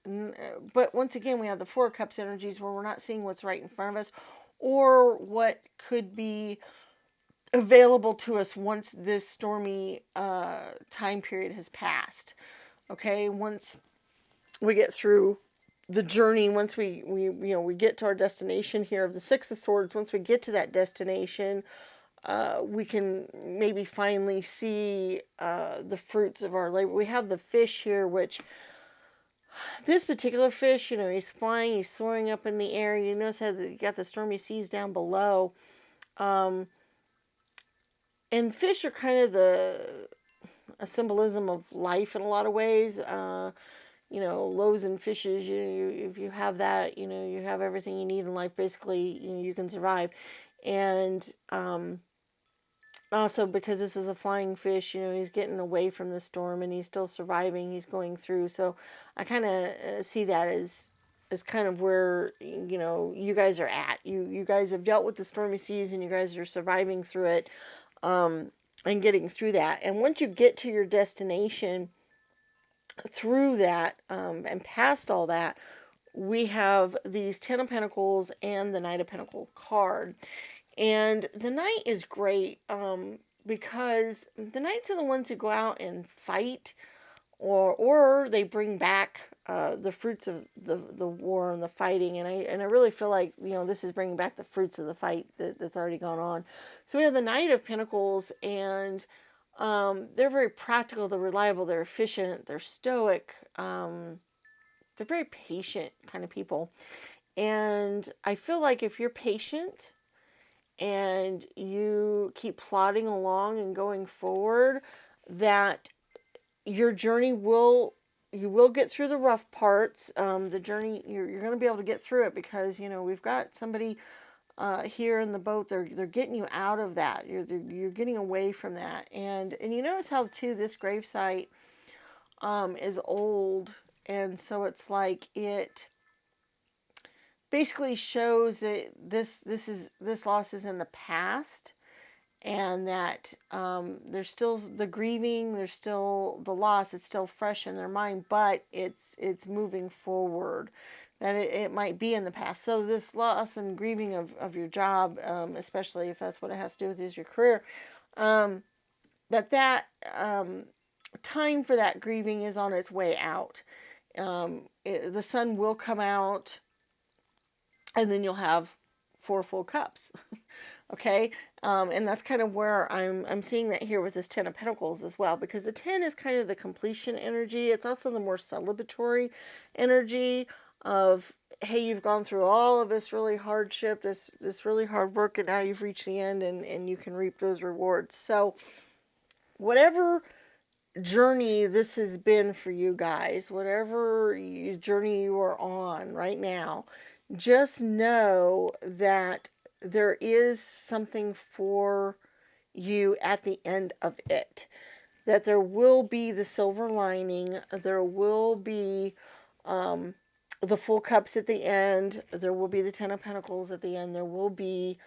But once again, we have the Four of Cups energies where we're not seeing what's right in front of us or what could be available to us once this stormy time period has passed. Okay, once we get through the journey, once we get to our destination here of the Six of Swords, once we get to that destination, we can maybe finally see the fruits of our labor. We have the fish here, which this particular fish, he's flying, he's soaring up in the air. You notice how you got the stormy seas down below. Um, and fish are kind of a symbolism of life in a lot of ways. Loaves and fishes, if you have that, you have everything you need in life. Basically, you can survive. And also because this is a flying fish, he's getting away from the storm and he's still surviving. He's going through. So I kind of see that as kind of where, you guys are at. You guys have dealt with the stormy seas and you guys are surviving through it, and getting through that. And once you get to your destination, through that, and past all that, we have these Ten of Pentacles and the Knight of Pentacles card. And the Knight is great, because the Knights are the ones who go out and fight, or they bring back the fruits of the war and the fighting. And I really feel like, this is bringing back the fruits of the fight that's already gone on. So we have the Knight of Pentacles, and they're very practical, they're reliable, they're efficient, they're stoic, they're very patient kind of people. And I feel like if you're patient and you keep plodding along and going forward, that your journey you will get through the rough parts. The journey, you're going to be able to get through it because, we've got somebody here in the boat. They're getting you out of that. You're getting away from that. And you notice how too this gravesite is old, and so it's like it basically shows that this loss is in the past, and that there's still the grieving, there's still the loss, it's still fresh in their mind, but it's moving forward. That it might be in the past. So this loss and grieving of your job, especially if that's what it has to do with is your career, that time for that grieving is on its way out. The sun will come out, and then you'll have 4 full cups. Okay, and that's kind of where I'm seeing that here with this Ten of Pentacles as well, because the 10 is kind of the completion energy. It's also the more celebratory energy of, hey, you've gone through all of this really hardship, this really hard work, and now you've reached the end, and you can reap those rewards. So whatever journey this has been for you guys, whatever journey you are on right now, just know that there is something for you at the end of it. That there will be the silver lining. There will be the full cups at the end. There will be the Ten of Pentacles at the end. There will be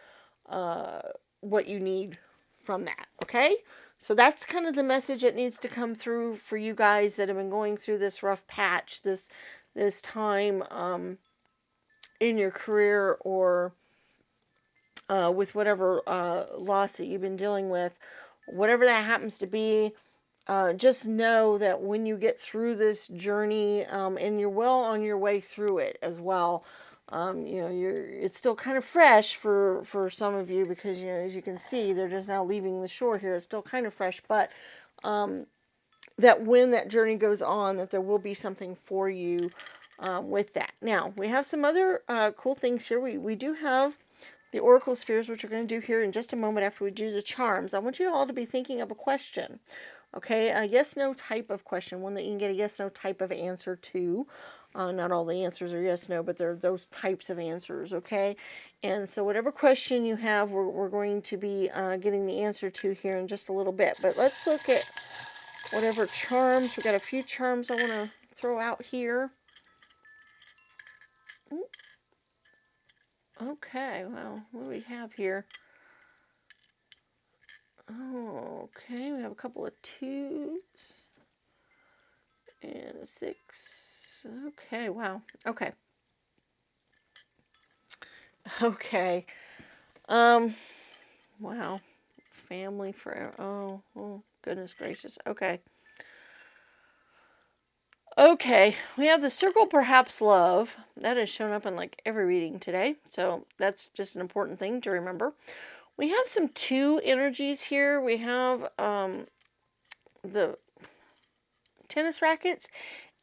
what you need from that. Okay? So that's kind of the message that needs to come through for you guys that have been going through this rough patch, this time in your career, or with whatever loss that you've been dealing with. Whatever that happens to be, just know that when you get through this journey, and you're well on your way through it as well, it's still kind of fresh for some of you, because, as you can see, they're just now leaving the shore here. It's still kind of fresh, but that when that journey goes on, that there will be something for you with that. Now, we have some other cool things here. We do have the Oracle Spheres, which we're going to do here in just a moment after we do the charms. I want you all to be thinking of a question, okay? A yes-no type of question, one that you can get a yes-no type of answer to. Not all the answers are yes-no, but they're those types of answers, okay? And so whatever question you have, we're going to be getting the answer to here in just a little bit. But let's look at whatever charms. We've got a few charms I want to throw out here. Okay, well, what do we have here? Oh, okay, we have a couple of 2s and a 6. Okay, wow. Okay. Okay. Um, wow. Family forever. Oh, goodness gracious. Okay. Okay, we have the circle perhaps love. That has shown up in like every reading today. So that's just an important thing to remember. We have some 2 energies here. We have the tennis rackets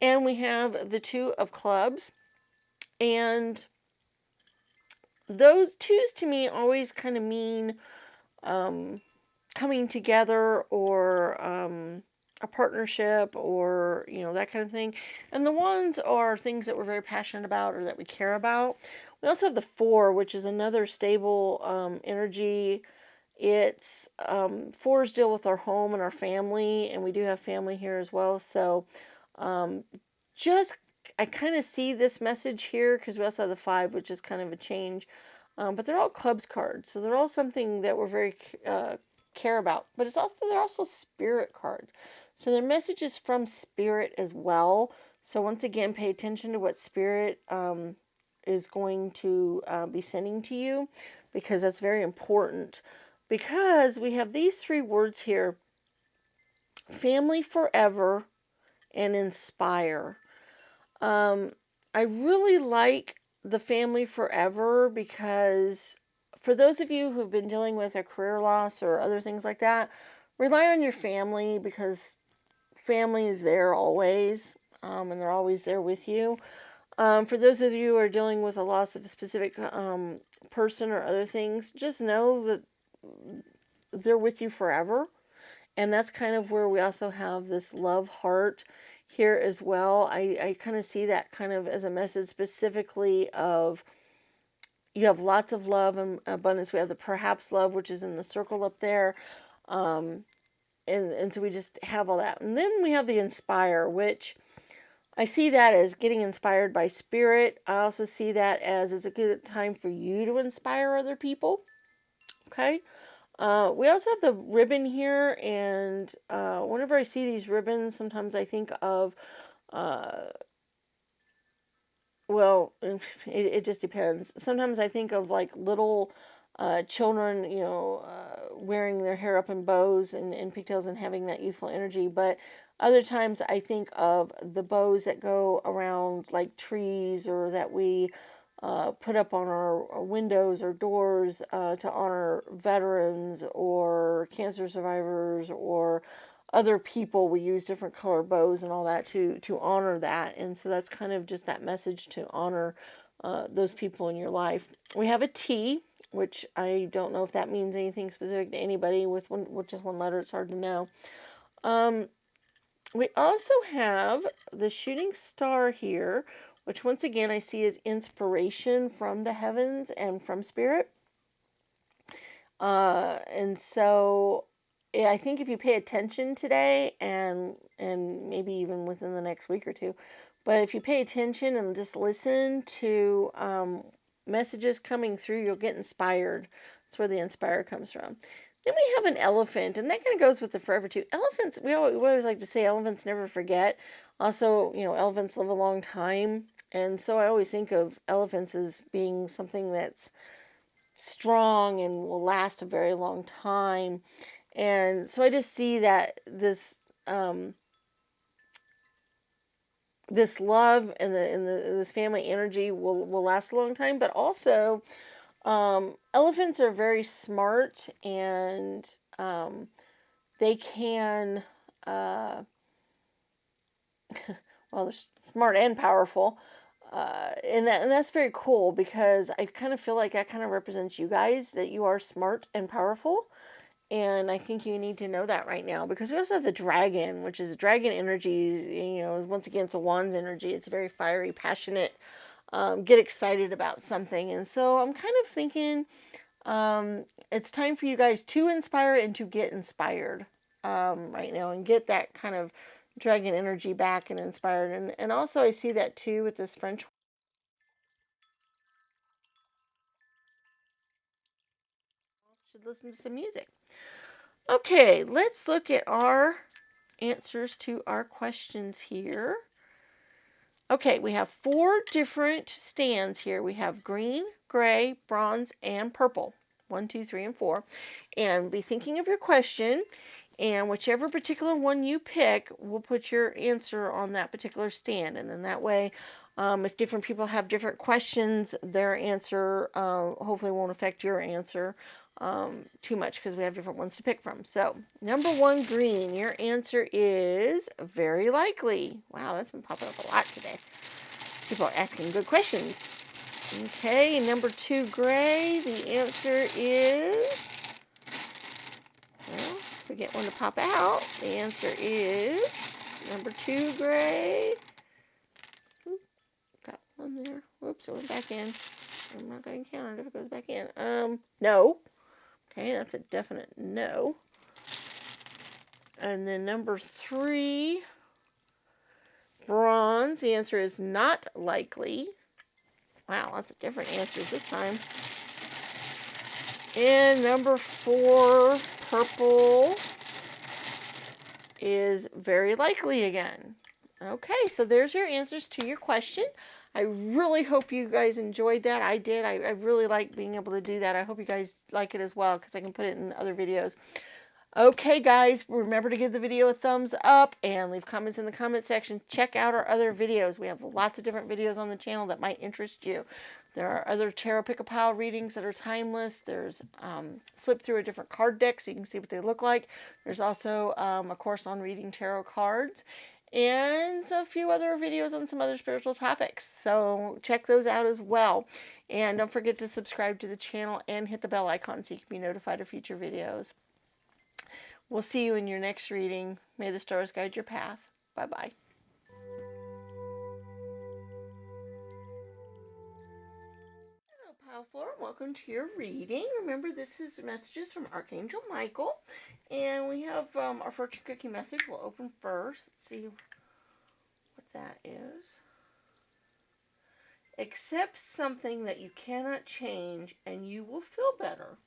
and we have the 2 of clubs. And those 2s to me always kind of mean coming together or a partnership or that kind of thing. And the 1s are things that we're very passionate about or that we care about. We also have the 4, which is another stable energy. It's 4s deal with our home and our family, and we do have family here as well. So um, just I kind of see this message here because we also have the 5, which is kind of a change. But they're all clubs cards, so they're all something that we're very care about. But they're also spirit cards, so they're messages from spirit as well. So once again, pay attention to what spirit is going to be sending to you, because that's very important. Because we have these 3 words here: family forever and inspire. I really like the family forever because for those of you who've been dealing with a career loss or other things like that, rely on your family because family is there always, and they're always there with you. For those of you who are dealing with a loss of a specific person or other things, just know that they're with you forever. And that's kind of where we also have this love heart here as well. I kind of see that kind of as a message specifically of you have lots of love and abundance. We have the perhaps love, which is in the circle up there. Um, and so we just have all that. And then we have the inspire, which I see that as getting inspired by spirit. I also see that as it's a good time for you to inspire other people. Okay. We also have the ribbon here, and whenever I see these ribbons, sometimes I think of, uh, well, it just depends. Sometimes I think of like little children, wearing their hair up in bows and pigtails and having that youthful energy. But other times I think of the bows that go around like trees or that we put up on our windows or doors to honor veterans or cancer survivors or other people. We use different color bows and all that to honor that, and so that's kind of just that message to honor those people in your life. We have a T, which I don't know if that means anything specific to anybody. With just one letter, it's hard to know. Um, we also have the shooting star here, which once again I see as inspiration from the heavens and from spirit. And so I think if you pay attention today and maybe even within the next week or two, but if you pay attention and just listen to messages coming through, you'll get inspired. That's where the inspire comes from. Then we have an elephant, and that kind of goes with the forever too. Elephants, we always like to say elephants never forget. Also, elephants live a long time, and so I always think of elephants as being something that's strong and will last a very long time. And so I just see that um, this love and this family energy will last a long time. But also, elephants are very smart, and they can well, they're smart and powerful. And that's very cool because I kind of feel like that kind of represents you guys, that you are smart and powerful. And I think you need to know that right now, because we also have the dragon, which is dragon energy. Once again, it's a wand's energy. It's very fiery, passionate, get excited about something. And so I'm kind of thinking it's time for you guys to inspire and to get inspired right now and get that kind of dragon energy back and inspired. And also I see that too with this French should listen to some music. Okay, let's look at our answers to our questions here. Okay, we have 4 different stands here. We have green, gray, bronze, and purple. 1, 2, 3, and 4. And be thinking of your question, and whichever particular one you pick, we'll put your answer on that particular stand. And then that way, if different people have different questions, their answer hopefully won't affect your answer too much because we have different ones to pick from. So, number 1, green. Your answer is very likely. Wow, that's been popping up a lot today. People are asking good questions. Okay, number 2, gray. The answer is, well, forget one to pop out. The answer is number 2, gray. Oop, got one there. Whoops, it went back in. I'm not going to count it if it goes back in. No. Okay, that's a definite no. And then number 3, bronze. The answer is not likely. Wow, lots of different answers this time. And number 4, purple, is very likely again. Okay, so there's your answers to your question. I really hope you guys enjoyed that. I did. I really like being able to do that. I hope you guys like it as well because I can put it in other videos. Okay, guys, remember to give the video a thumbs up and leave comments in the comment section. Check out our other videos. We have lots of different videos on the channel that might interest you. There are other tarot pick-a-pile readings that are timeless. There's flip through a different card deck so you can see what they look like. There's also a course on reading tarot cards and a few other videos on some other spiritual topics. So check those out as well. And don't forget to subscribe to the channel and hit the bell icon so you can be notified of future videos. We'll see you in your next reading. May the stars guide your path. Bye-bye. Hello, Pile Floor. Welcome to your reading. Remember, this is messages from Archangel Michael. And we have our fortune cookie message. We'll open first. Let's see what that is. Accept something that you cannot change and you will feel better.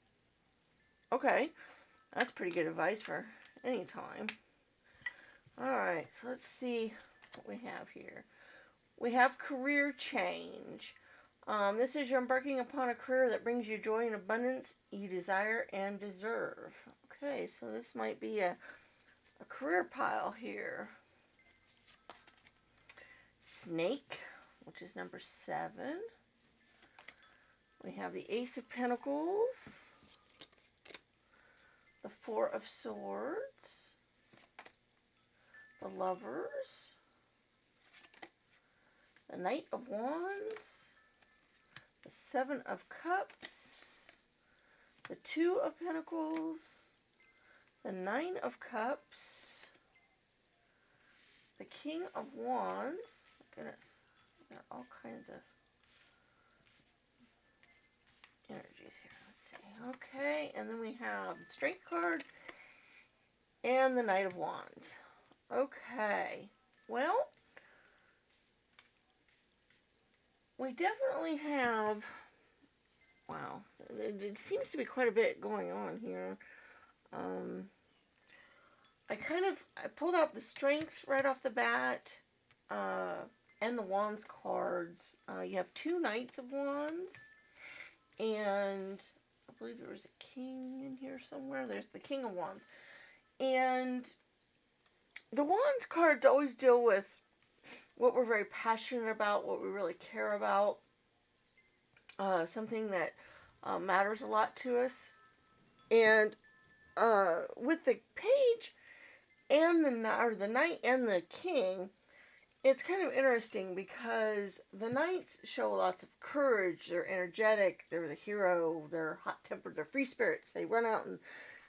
Okay. That's pretty good advice for any time. Alright, so let's see what we have here. We have career change. This is you're embarking upon a career that brings you joy and abundance you desire and deserve. Okay, so this might be a career pile here. Snake, which is number 7. We have the Ace of Pentacles. The 4 of Swords, the Lovers, the Knight of Wands, the 7 of Cups, the 2 of Pentacles, the 9 of Cups, the King of Wands. My goodness, there are all kinds of energies here. Okay, and then we have the Strength card and the Knight of Wands. Okay, well, we definitely have, wow, it seems to be quite a bit going on here. I pulled out the Strength right off the bat, and the Wands cards. You have 2 Knights of Wands, and I believe there was a king in here somewhere. There's the King of Wands. And the Wands cards always deal with what we're very passionate about, what we really care about, something that matters a lot to us. And with the page and the knight and the king, it's kind of interesting because the knights show lots of courage. They're energetic. They're the hero. They're hot-tempered. They're free spirits. They run out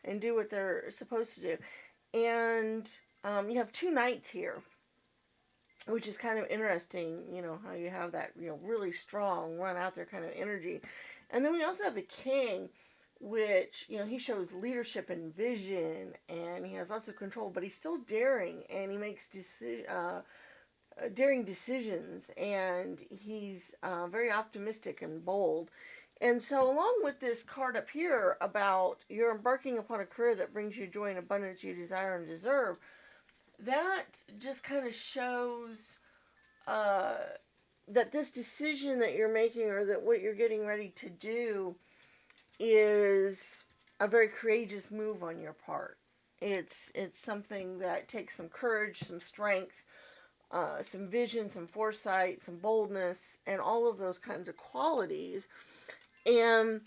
and do what they're supposed to do. And you have 2 knights here, which is kind of interesting, you know, how you have that, you know, really strong, run out there kind of energy. And then we also have the king, which, you know, he shows leadership and vision, and he has lots of control, but he's still daring, and he makes daring decisions, and he's very optimistic and bold. And so, along with this card up here about you're embarking upon a career that brings you joy and abundance you desire and deserve, that just kind of shows uh, that this decision that you're making or that what you're getting ready to do is a very courageous move on your part. It's something that takes some courage, some strength, some vision, some foresight, some boldness, and all of those kinds of qualities. And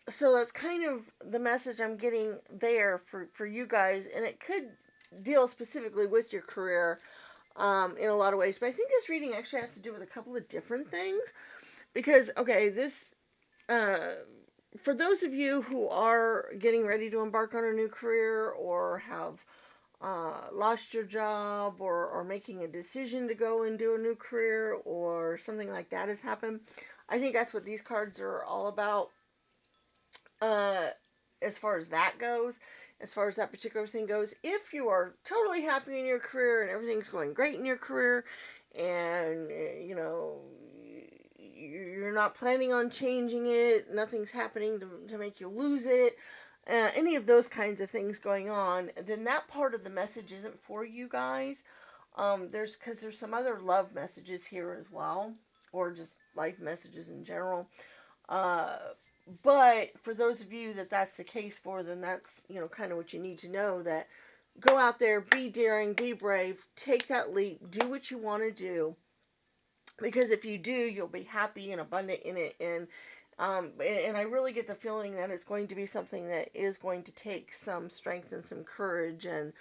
so that's kind of the message I'm getting there for you guys. And it could deal specifically with your career in a lot of ways. But I think this reading actually has to do with a couple of different things. Because, okay, this, uh, for those of you who are getting ready to embark on a new career or have lost your job or making a decision to go and do a new career or something like that has happened, I think that's what these cards are all about. Uh, as far as that goes, as far as that particular thing goes, if you are totally happy in your career and everything's going great in your career, and you know you're not planning on changing it, nothing's happening to make you lose it, any of those kinds of things going on, then that part of the message isn't for you guys. There's some other love messages here as well, or just life messages in general. Uh, but for those of you that that's the case for, then that's, you know, kind of what you need to know, that go out there, be daring, be brave, take that leap, do what you want to do, because if you do, you'll be happy and abundant in it. And I really get the feeling that it's going to be something that is going to take some strength and some courage and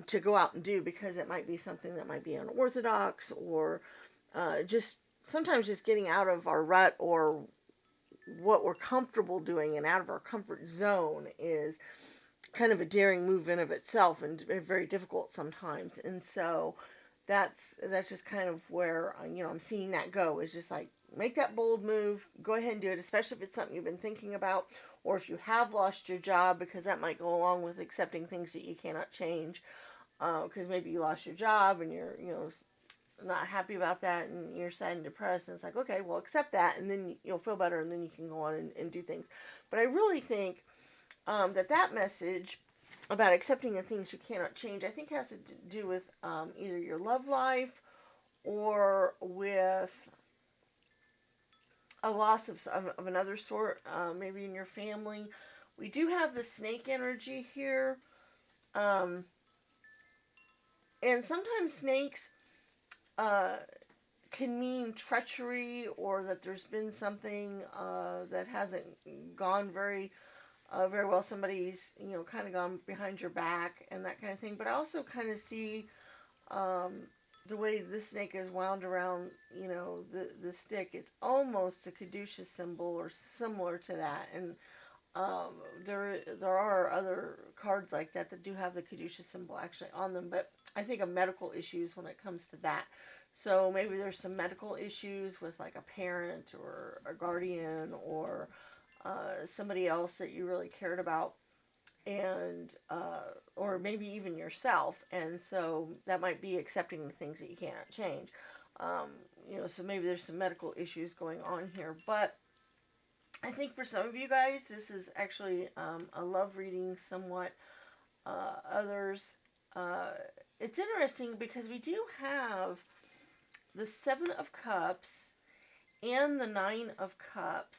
to go out and do, because it might be something that might be unorthodox, or just sometimes just getting out of our rut or what we're comfortable doing and out of our comfort zone is kind of a daring move in of itself, and very difficult sometimes. And so that's just kind of where I'm seeing that go, is just like, make that bold move, go ahead and do it, especially if it's something you've been thinking about, or if you have lost your job, because that might go along with accepting things that you cannot change, because maybe you lost your job and you're not happy about that and you're sad and depressed, and it's like, okay, well, accept that, and then you'll feel better, and then you can go on and do things. But I really think that message about accepting the things you cannot change, I think has to do with either your love life or with a loss of another sort, maybe in your family. We do have the snake energy here, um, and sometimes snakes uh, can mean treachery, or that there's been something that hasn't gone very well. Somebody's kind of gone behind your back and that kind of thing. But I also kind of see um, the way this snake is wound around the stick. It's almost a caduceus symbol or similar to that. And um, there are other cards like that do have the caduceus symbol actually on them. But I think of medical issues when it comes to that. So maybe there's some medical issues with like a parent or a guardian, or somebody else that you really cared about, and or maybe even yourself. And so that might be accepting the things that you cannot change. So maybe there's some medical issues going on here. But I think for some of you guys, this is actually a love reading somewhat. Others, uh, it's interesting because we do have the Seven of Cups and the Nine of Cups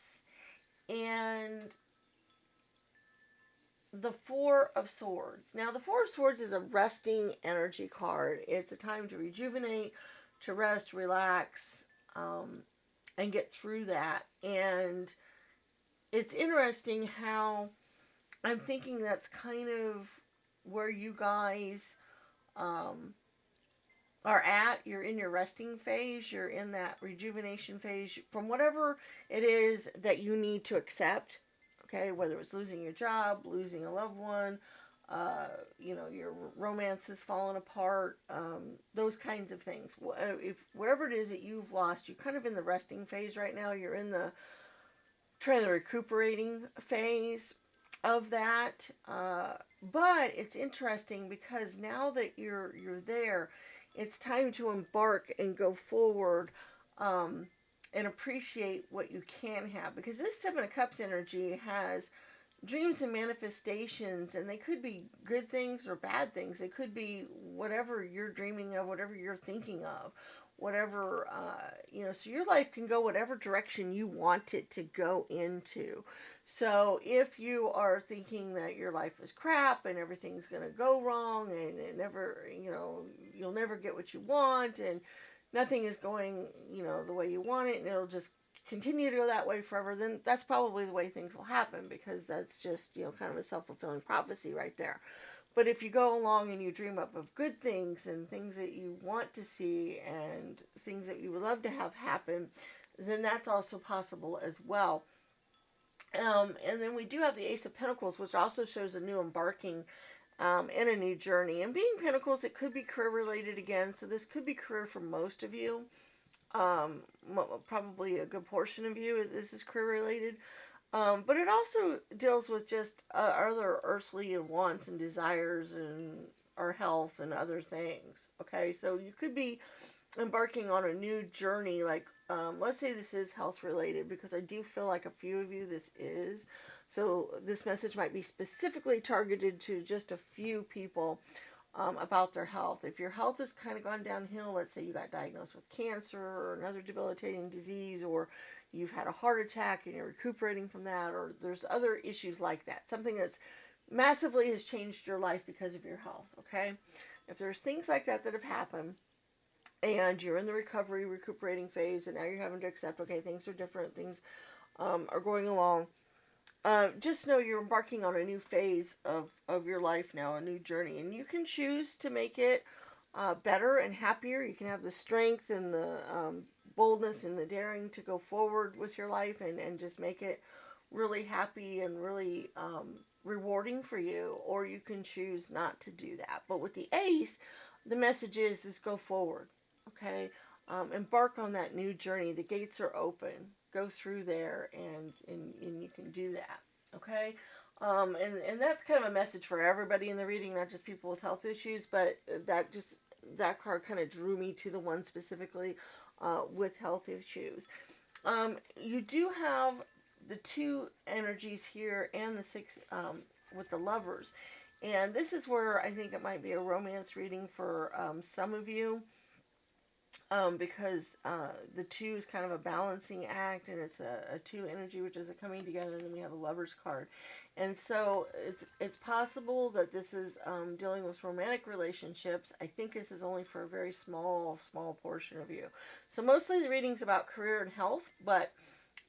and the Four of Swords. Now, the Four of Swords is a resting energy card. It's a time to rejuvenate, to rest, relax, and get through that. And it's interesting how I'm thinking that's kind of where you guys um, are at. You're in your resting phase, you're in that rejuvenation phase from whatever it is that you need to accept. Okay, whether it's losing your job, losing a loved one, your romance has fallen apart, those kinds of things. If whatever it is that you've lost, you're kind of in the resting phase right now. You're in the trying to recuperating phase of that. But it's interesting because now that you're there, it's time to embark and go forward, and appreciate what you can have. Because this Seven of Cups energy has dreams and manifestations, and they could be good things or bad things. It could be whatever you're dreaming of, whatever you're thinking of, whatever, so your life can go whatever direction you want it to go into. So if you are thinking that your life is crap and everything's going to go wrong and it never, you'll never get what you want and nothing is going, the way you want it and it'll just continue to go that way forever, then that's probably the way things will happen, because that's just, kind of a self-fulfilling prophecy right there. But if you go along and you dream up of good things and things that you want to see and things that you would love to have happen, then that's also possible as well. And then we do have the Ace of Pentacles, which also shows a new embarking and a new journey. And being Pentacles, it could be career related again. So this could be career for most of you. Probably a good portion of you, this is career related. But it also deals with just other earthly wants and desires and our health and other things. Okay, so you could be embarking on a new journey, like let's say this is health related, because I do feel like a few of you this is. So this message might be specifically targeted to just a few people about their health. If your health has kind of gone downhill, let's say you got diagnosed with cancer or another debilitating disease, or you've had a heart attack and you're recuperating from that, or there's other issues like that, something that's massively has changed your life because of your health, okay? If there's things like that that have happened, and you're in the recuperating phase, and now you're having to accept, okay, things are different, things are going along, just know you're embarking on a new phase of your life now, a new journey, and you can choose to make it better and happier. You can have the strength and the boldness and the daring to go forward with your life and just make it really happy and really rewarding for you, or you can choose not to do that. But with the Ace, the message is go forward, okay? Embark on that new journey. The gates are open. Go through there, and you can do that, okay? And that's kind of a message for everybody in the reading, not just people with health issues, but that card kind of drew me to the one specifically with health issues. You do have the two energies here and the six with the lovers, and this is where I think it might be a romance reading for some of you. Because the two is kind of a balancing act, and it's a two energy, which is a coming together, and then we have a Lover's card. And so it's possible that this is dealing with romantic relationships. I think this is only for a very small portion of you. So mostly the reading's about career and health, but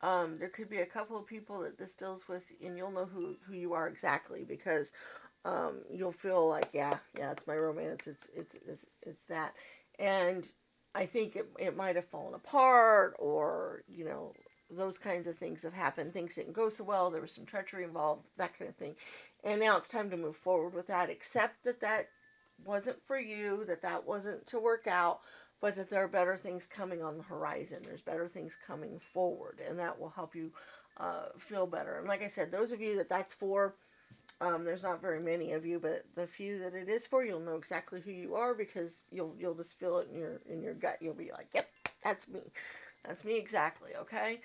there could be a couple of people that this deals with, and you'll know who you are exactly, because you'll feel like, yeah, it's my romance, it's that. And I think it might have fallen apart, or, those kinds of things have happened. Things didn't go so well. There was some treachery involved, that kind of thing. And now it's time to move forward with that. Accept that wasn't for you, that wasn't to work out, but that there are better things coming on the horizon. There's better things coming forward, and that will help you feel better. And like I said, those of you that's for, there's not very many of you, but the few that it is for, you'll know exactly who you are, because you'll just feel it in your gut. You'll be like, yep, that's me exactly. Okay.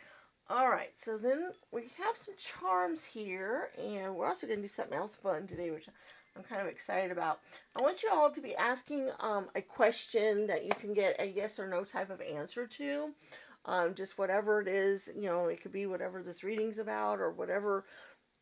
All right. So then we have some charms here, and we're also going to do something else fun today, which I'm kind of excited about. I want you all to be asking a question that you can get a yes or no type of answer to. Just whatever it is, it could be whatever this reading's about, or whatever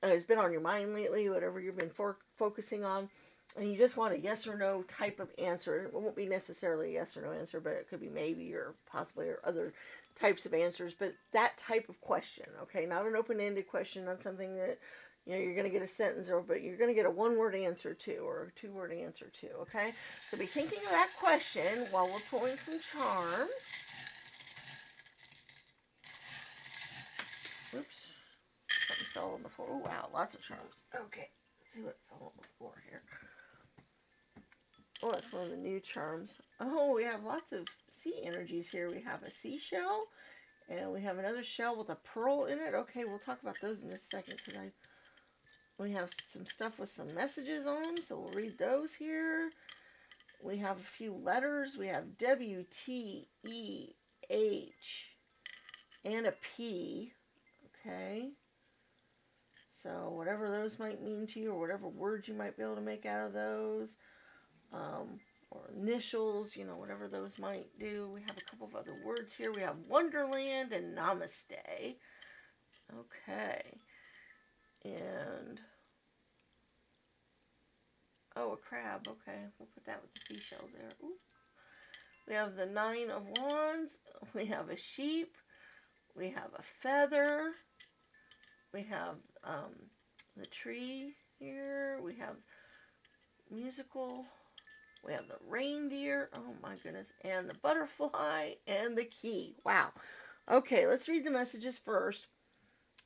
has been on your mind lately, whatever you've been focusing on, and you just want a yes or no type of answer. It won't be necessarily a yes or no answer, but it could be maybe or possibly or other types of answers, but that type of question, okay? Not an open-ended question, not something that, you're going to get a sentence, but you're going to get a one-word answer to, or a two-word answer to, okay? So be thinking of that question while we're pulling some charms. Oops. Something fell on the floor. Oh, wow, lots of charms. Okay, let's see what fell on the floor here. Oh, that's one of the new charms. Oh, we have lots of sea energies here. We have a seashell, and we have another shell with a pearl in it. Okay, we'll talk about those in just a second, because we have some stuff with some messages on them, so we'll read those here. We have a few letters. We have WTEH and a P. Okay. So whatever those might mean to you, or whatever words you might be able to make out of those, or initials, whatever those might do. We have a couple of other words here. We have Wonderland and Namaste. Okay. And, oh, a crab. Okay, we'll put that with the seashells there. Ooh. We have the Nine of Wands. We have a sheep. We have a feather. We have the tree here. We have musical. We have the reindeer. Oh my goodness. And the butterfly and the key. Wow. Okay, let's read the messages first.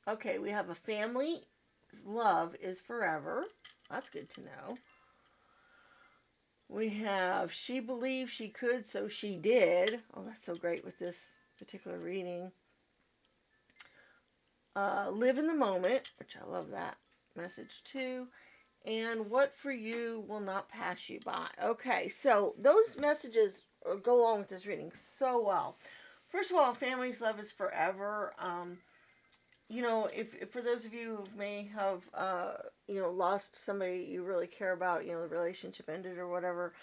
Okay, we have a family. Love is forever. That's good to know. We have she believed she could, so she did. Oh, that's so great with this particular reading. Live in the moment, which I love that message too. And what for you will not pass you by. Okay, so those messages go along with this reading so well. First of all, family's love is forever. If for those of you who may have, lost somebody you really care about, the relationship ended or whatever,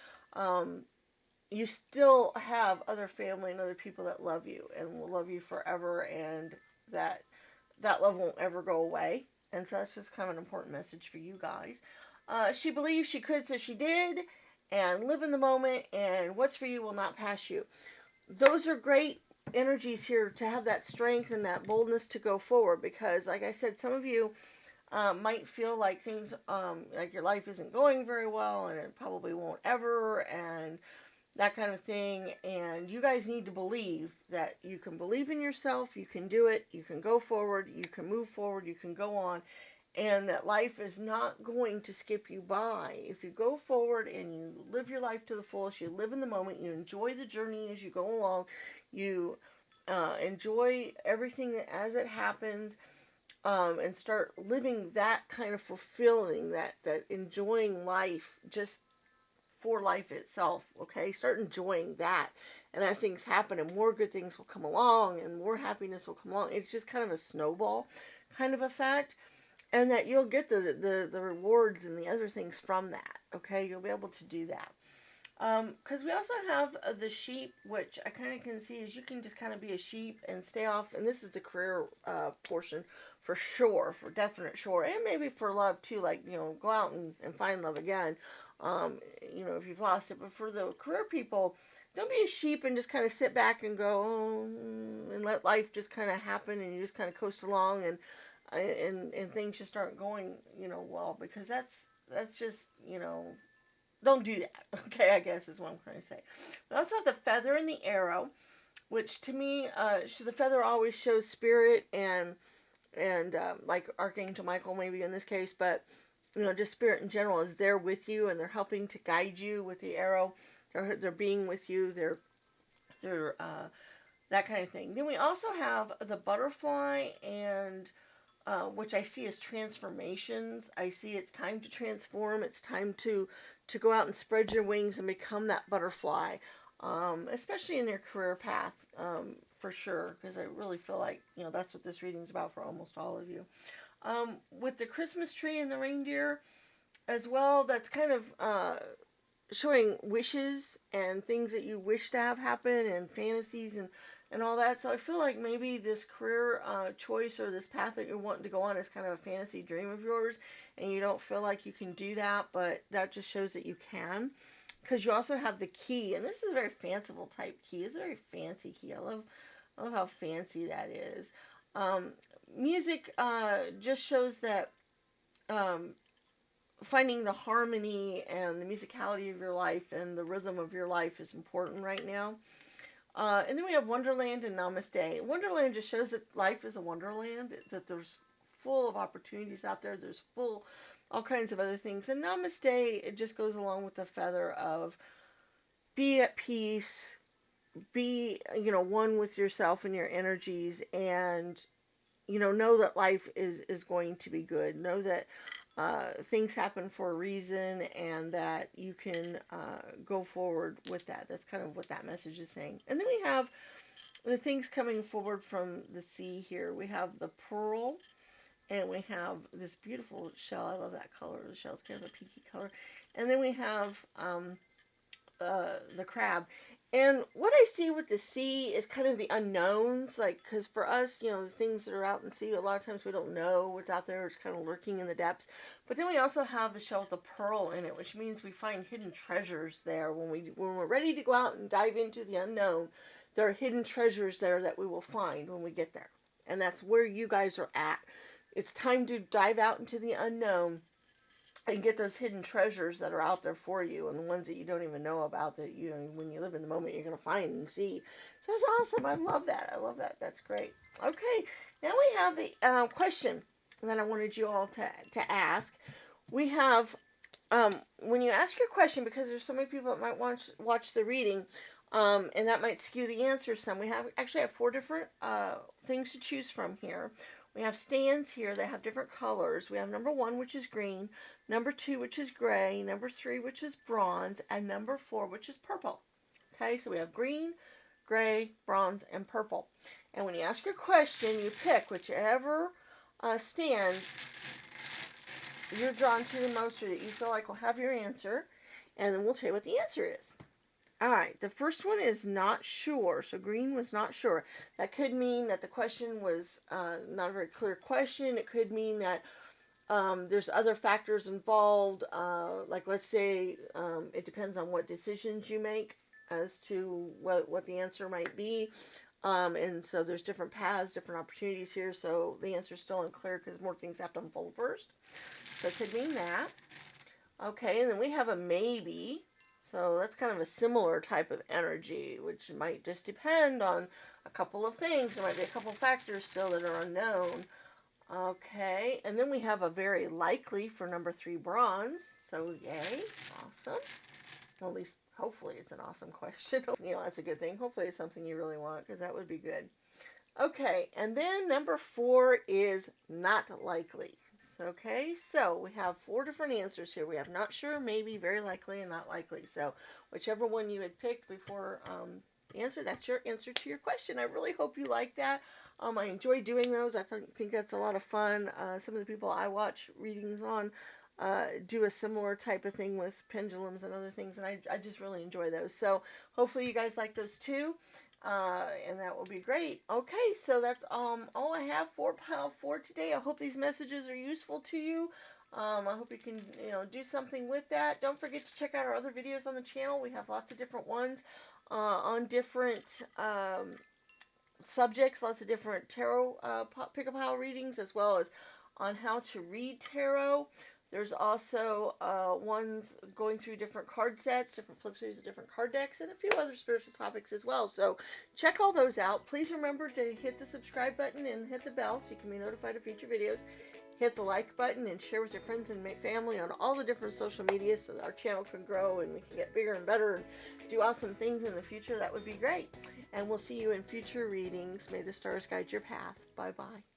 you still have other family and other people that love you and will love you forever, and that love won't ever go away. And so that's just kind of an important message for you guys. She believed she could, so she did. And live in the moment, and what's for you will not pass you. Those are great energies here to have that strength and that boldness to go forward, because like I said, some of you might feel like things, like your life isn't going very well, and it probably won't ever, and that kind of thing. And you guys need to believe that you can believe in yourself, you can do it, you can go forward, you can move forward, you can go on, and that life is not going to skip you by. If you go forward and you live your life to the fullest, you live in the moment, you enjoy the journey as you go along, you enjoy everything as it happens, and start living that kind of fulfilling, that enjoying life just for life itself. Okay, start enjoying that, and as things happen and more good things will come along and more happiness will come along, it's just kind of a snowball kind of effect, and that you'll get the rewards and the other things from that. Okay, you'll be able to do that. Because we also have the sheep, which I kind of can see is you can just kind of be a sheep and stay off, and this is the career portion for sure, for definite sure, and maybe for love too, like, go out and find love again, if you've lost it. But for the career people, don't be a sheep and just kind of sit back and go, and let life just kind of happen, and you just kind of coast along, and things just aren't going, well, because that's just, don't do that. Okay, I guess is what I'm trying to say. We also have the feather and the arrow, which to me, the feather always shows spirit and like Archangel Michael maybe in this case, but just spirit in general is there with you, and they're helping to guide you. With the arrow, they're being with you. They're that kind of thing. Then we also have the butterfly, and which I see as transformations. I see it's time to transform. It's time to go out and spread your wings and become that butterfly, especially in their career path, for sure, because I really feel like, that's what this reading's about for almost all of you. With the Christmas tree and the reindeer as well, that's kind of showing wishes and things that you wish to have happen, and fantasies and all that. So I feel like maybe this career choice or this path that you're wanting to go on is kind of a fantasy dream of yours, and you don't feel like you can do that, but that just shows that you can. Because you also have the key, and this is a very fanciful type key. It's a very fancy key. I love how fancy that is. Music just shows that finding the harmony and the musicality of your life and the rhythm of your life is important right now. And then we have Wonderland and Namaste. Wonderland just shows that life is a wonderland, that there's full of opportunities out there. There's full all kinds of other things. And Namaste, it just goes along with the feather of be at peace, be, one with yourself and your energies, and, know that life is going to be good. Know that things happen for a reason, and that you can go forward with that. That's kind of what that message is saying. And then we have the things coming forward from the sea here. We have the pearl, and we have this beautiful shell. I love that color. The shell's kind of a pinky color. And then we have the crab. And what I see with the sea is kind of the unknowns, like, because for us, the things that are out in the sea, a lot of times we don't know what's out there. It's kind of lurking in the depths. But then we also have the shell with the pearl in it, which means we find hidden treasures there. When we're ready to go out and dive into the unknown, there are hidden treasures there that we will find when we get there. And that's where you guys are at. It's time to dive out into the unknown and get those hidden treasures that are out there for you, and the ones that you don't even know about, that when you live in the moment, you're going to find and see. So that's awesome. I love that. That's great. Okay, now we have the question that I wanted you all to ask. We have, when you ask your question, because there's so many people that might watch the reading, and that might skew the answer some. We actually have 4 different things to choose from here. We have stands here that have different colors. We have number 1, which is green, number 2, which is gray, number 3, which is bronze, and number 4, which is purple. Okay, so we have green, gray, bronze, and purple. And when you ask your question, you pick whichever stand you're drawn to the most, or that you feel like will have your answer, and then we'll tell you what the answer is. All right, the first one is not sure. So green was not sure. That could mean that the question was not a very clear question. It could mean that there's other factors involved. Like, let's say it depends on what decisions you make as to what the answer might be. And so there's different paths, different opportunities here. So the answer is still unclear because more things have to unfold first. So it could mean that. Okay, and then we have a maybe. So that's kind of a similar type of energy, which might just depend on a couple of things. There might be a couple of factors still that are unknown. Okay, and then we have a very likely for number 3, bronze. So yay, awesome. Well, at least hopefully it's an awesome question. That's a good thing. Hopefully it's something you really want, because that would be good. Okay, and then number 4 is not likely. Okay, so we have 4 different answers here. We have not sure, maybe, very likely, and not likely. So whichever one you had picked before the answer, that's your answer to your question. I really hope you like that. I enjoy doing those. I think that's a lot of fun. Some of the people I watch readings on do a similar type of thing with pendulums and other things, and I just really enjoy those. So hopefully you guys like those too. And that will be great. Okay, so that's all I have for Pile 4 today. I hope these messages are useful to you. I hope you can do something with that. Don't forget to check out our other videos on the channel. We have lots of different ones on different subjects, lots of different tarot pick-a-pile readings, as well as on how to read tarot. There's also ones going through different card sets, different flip throughs of different card decks, and a few other spiritual topics as well. So check all those out. Please remember to hit the subscribe button and hit the bell so you can be notified of future videos. Hit the like button and share with your friends and family on all the different social media so that our channel can grow and we can get bigger and better and do awesome things in the future. That would be great. And we'll see you in future readings. May the stars guide your path. Bye-bye.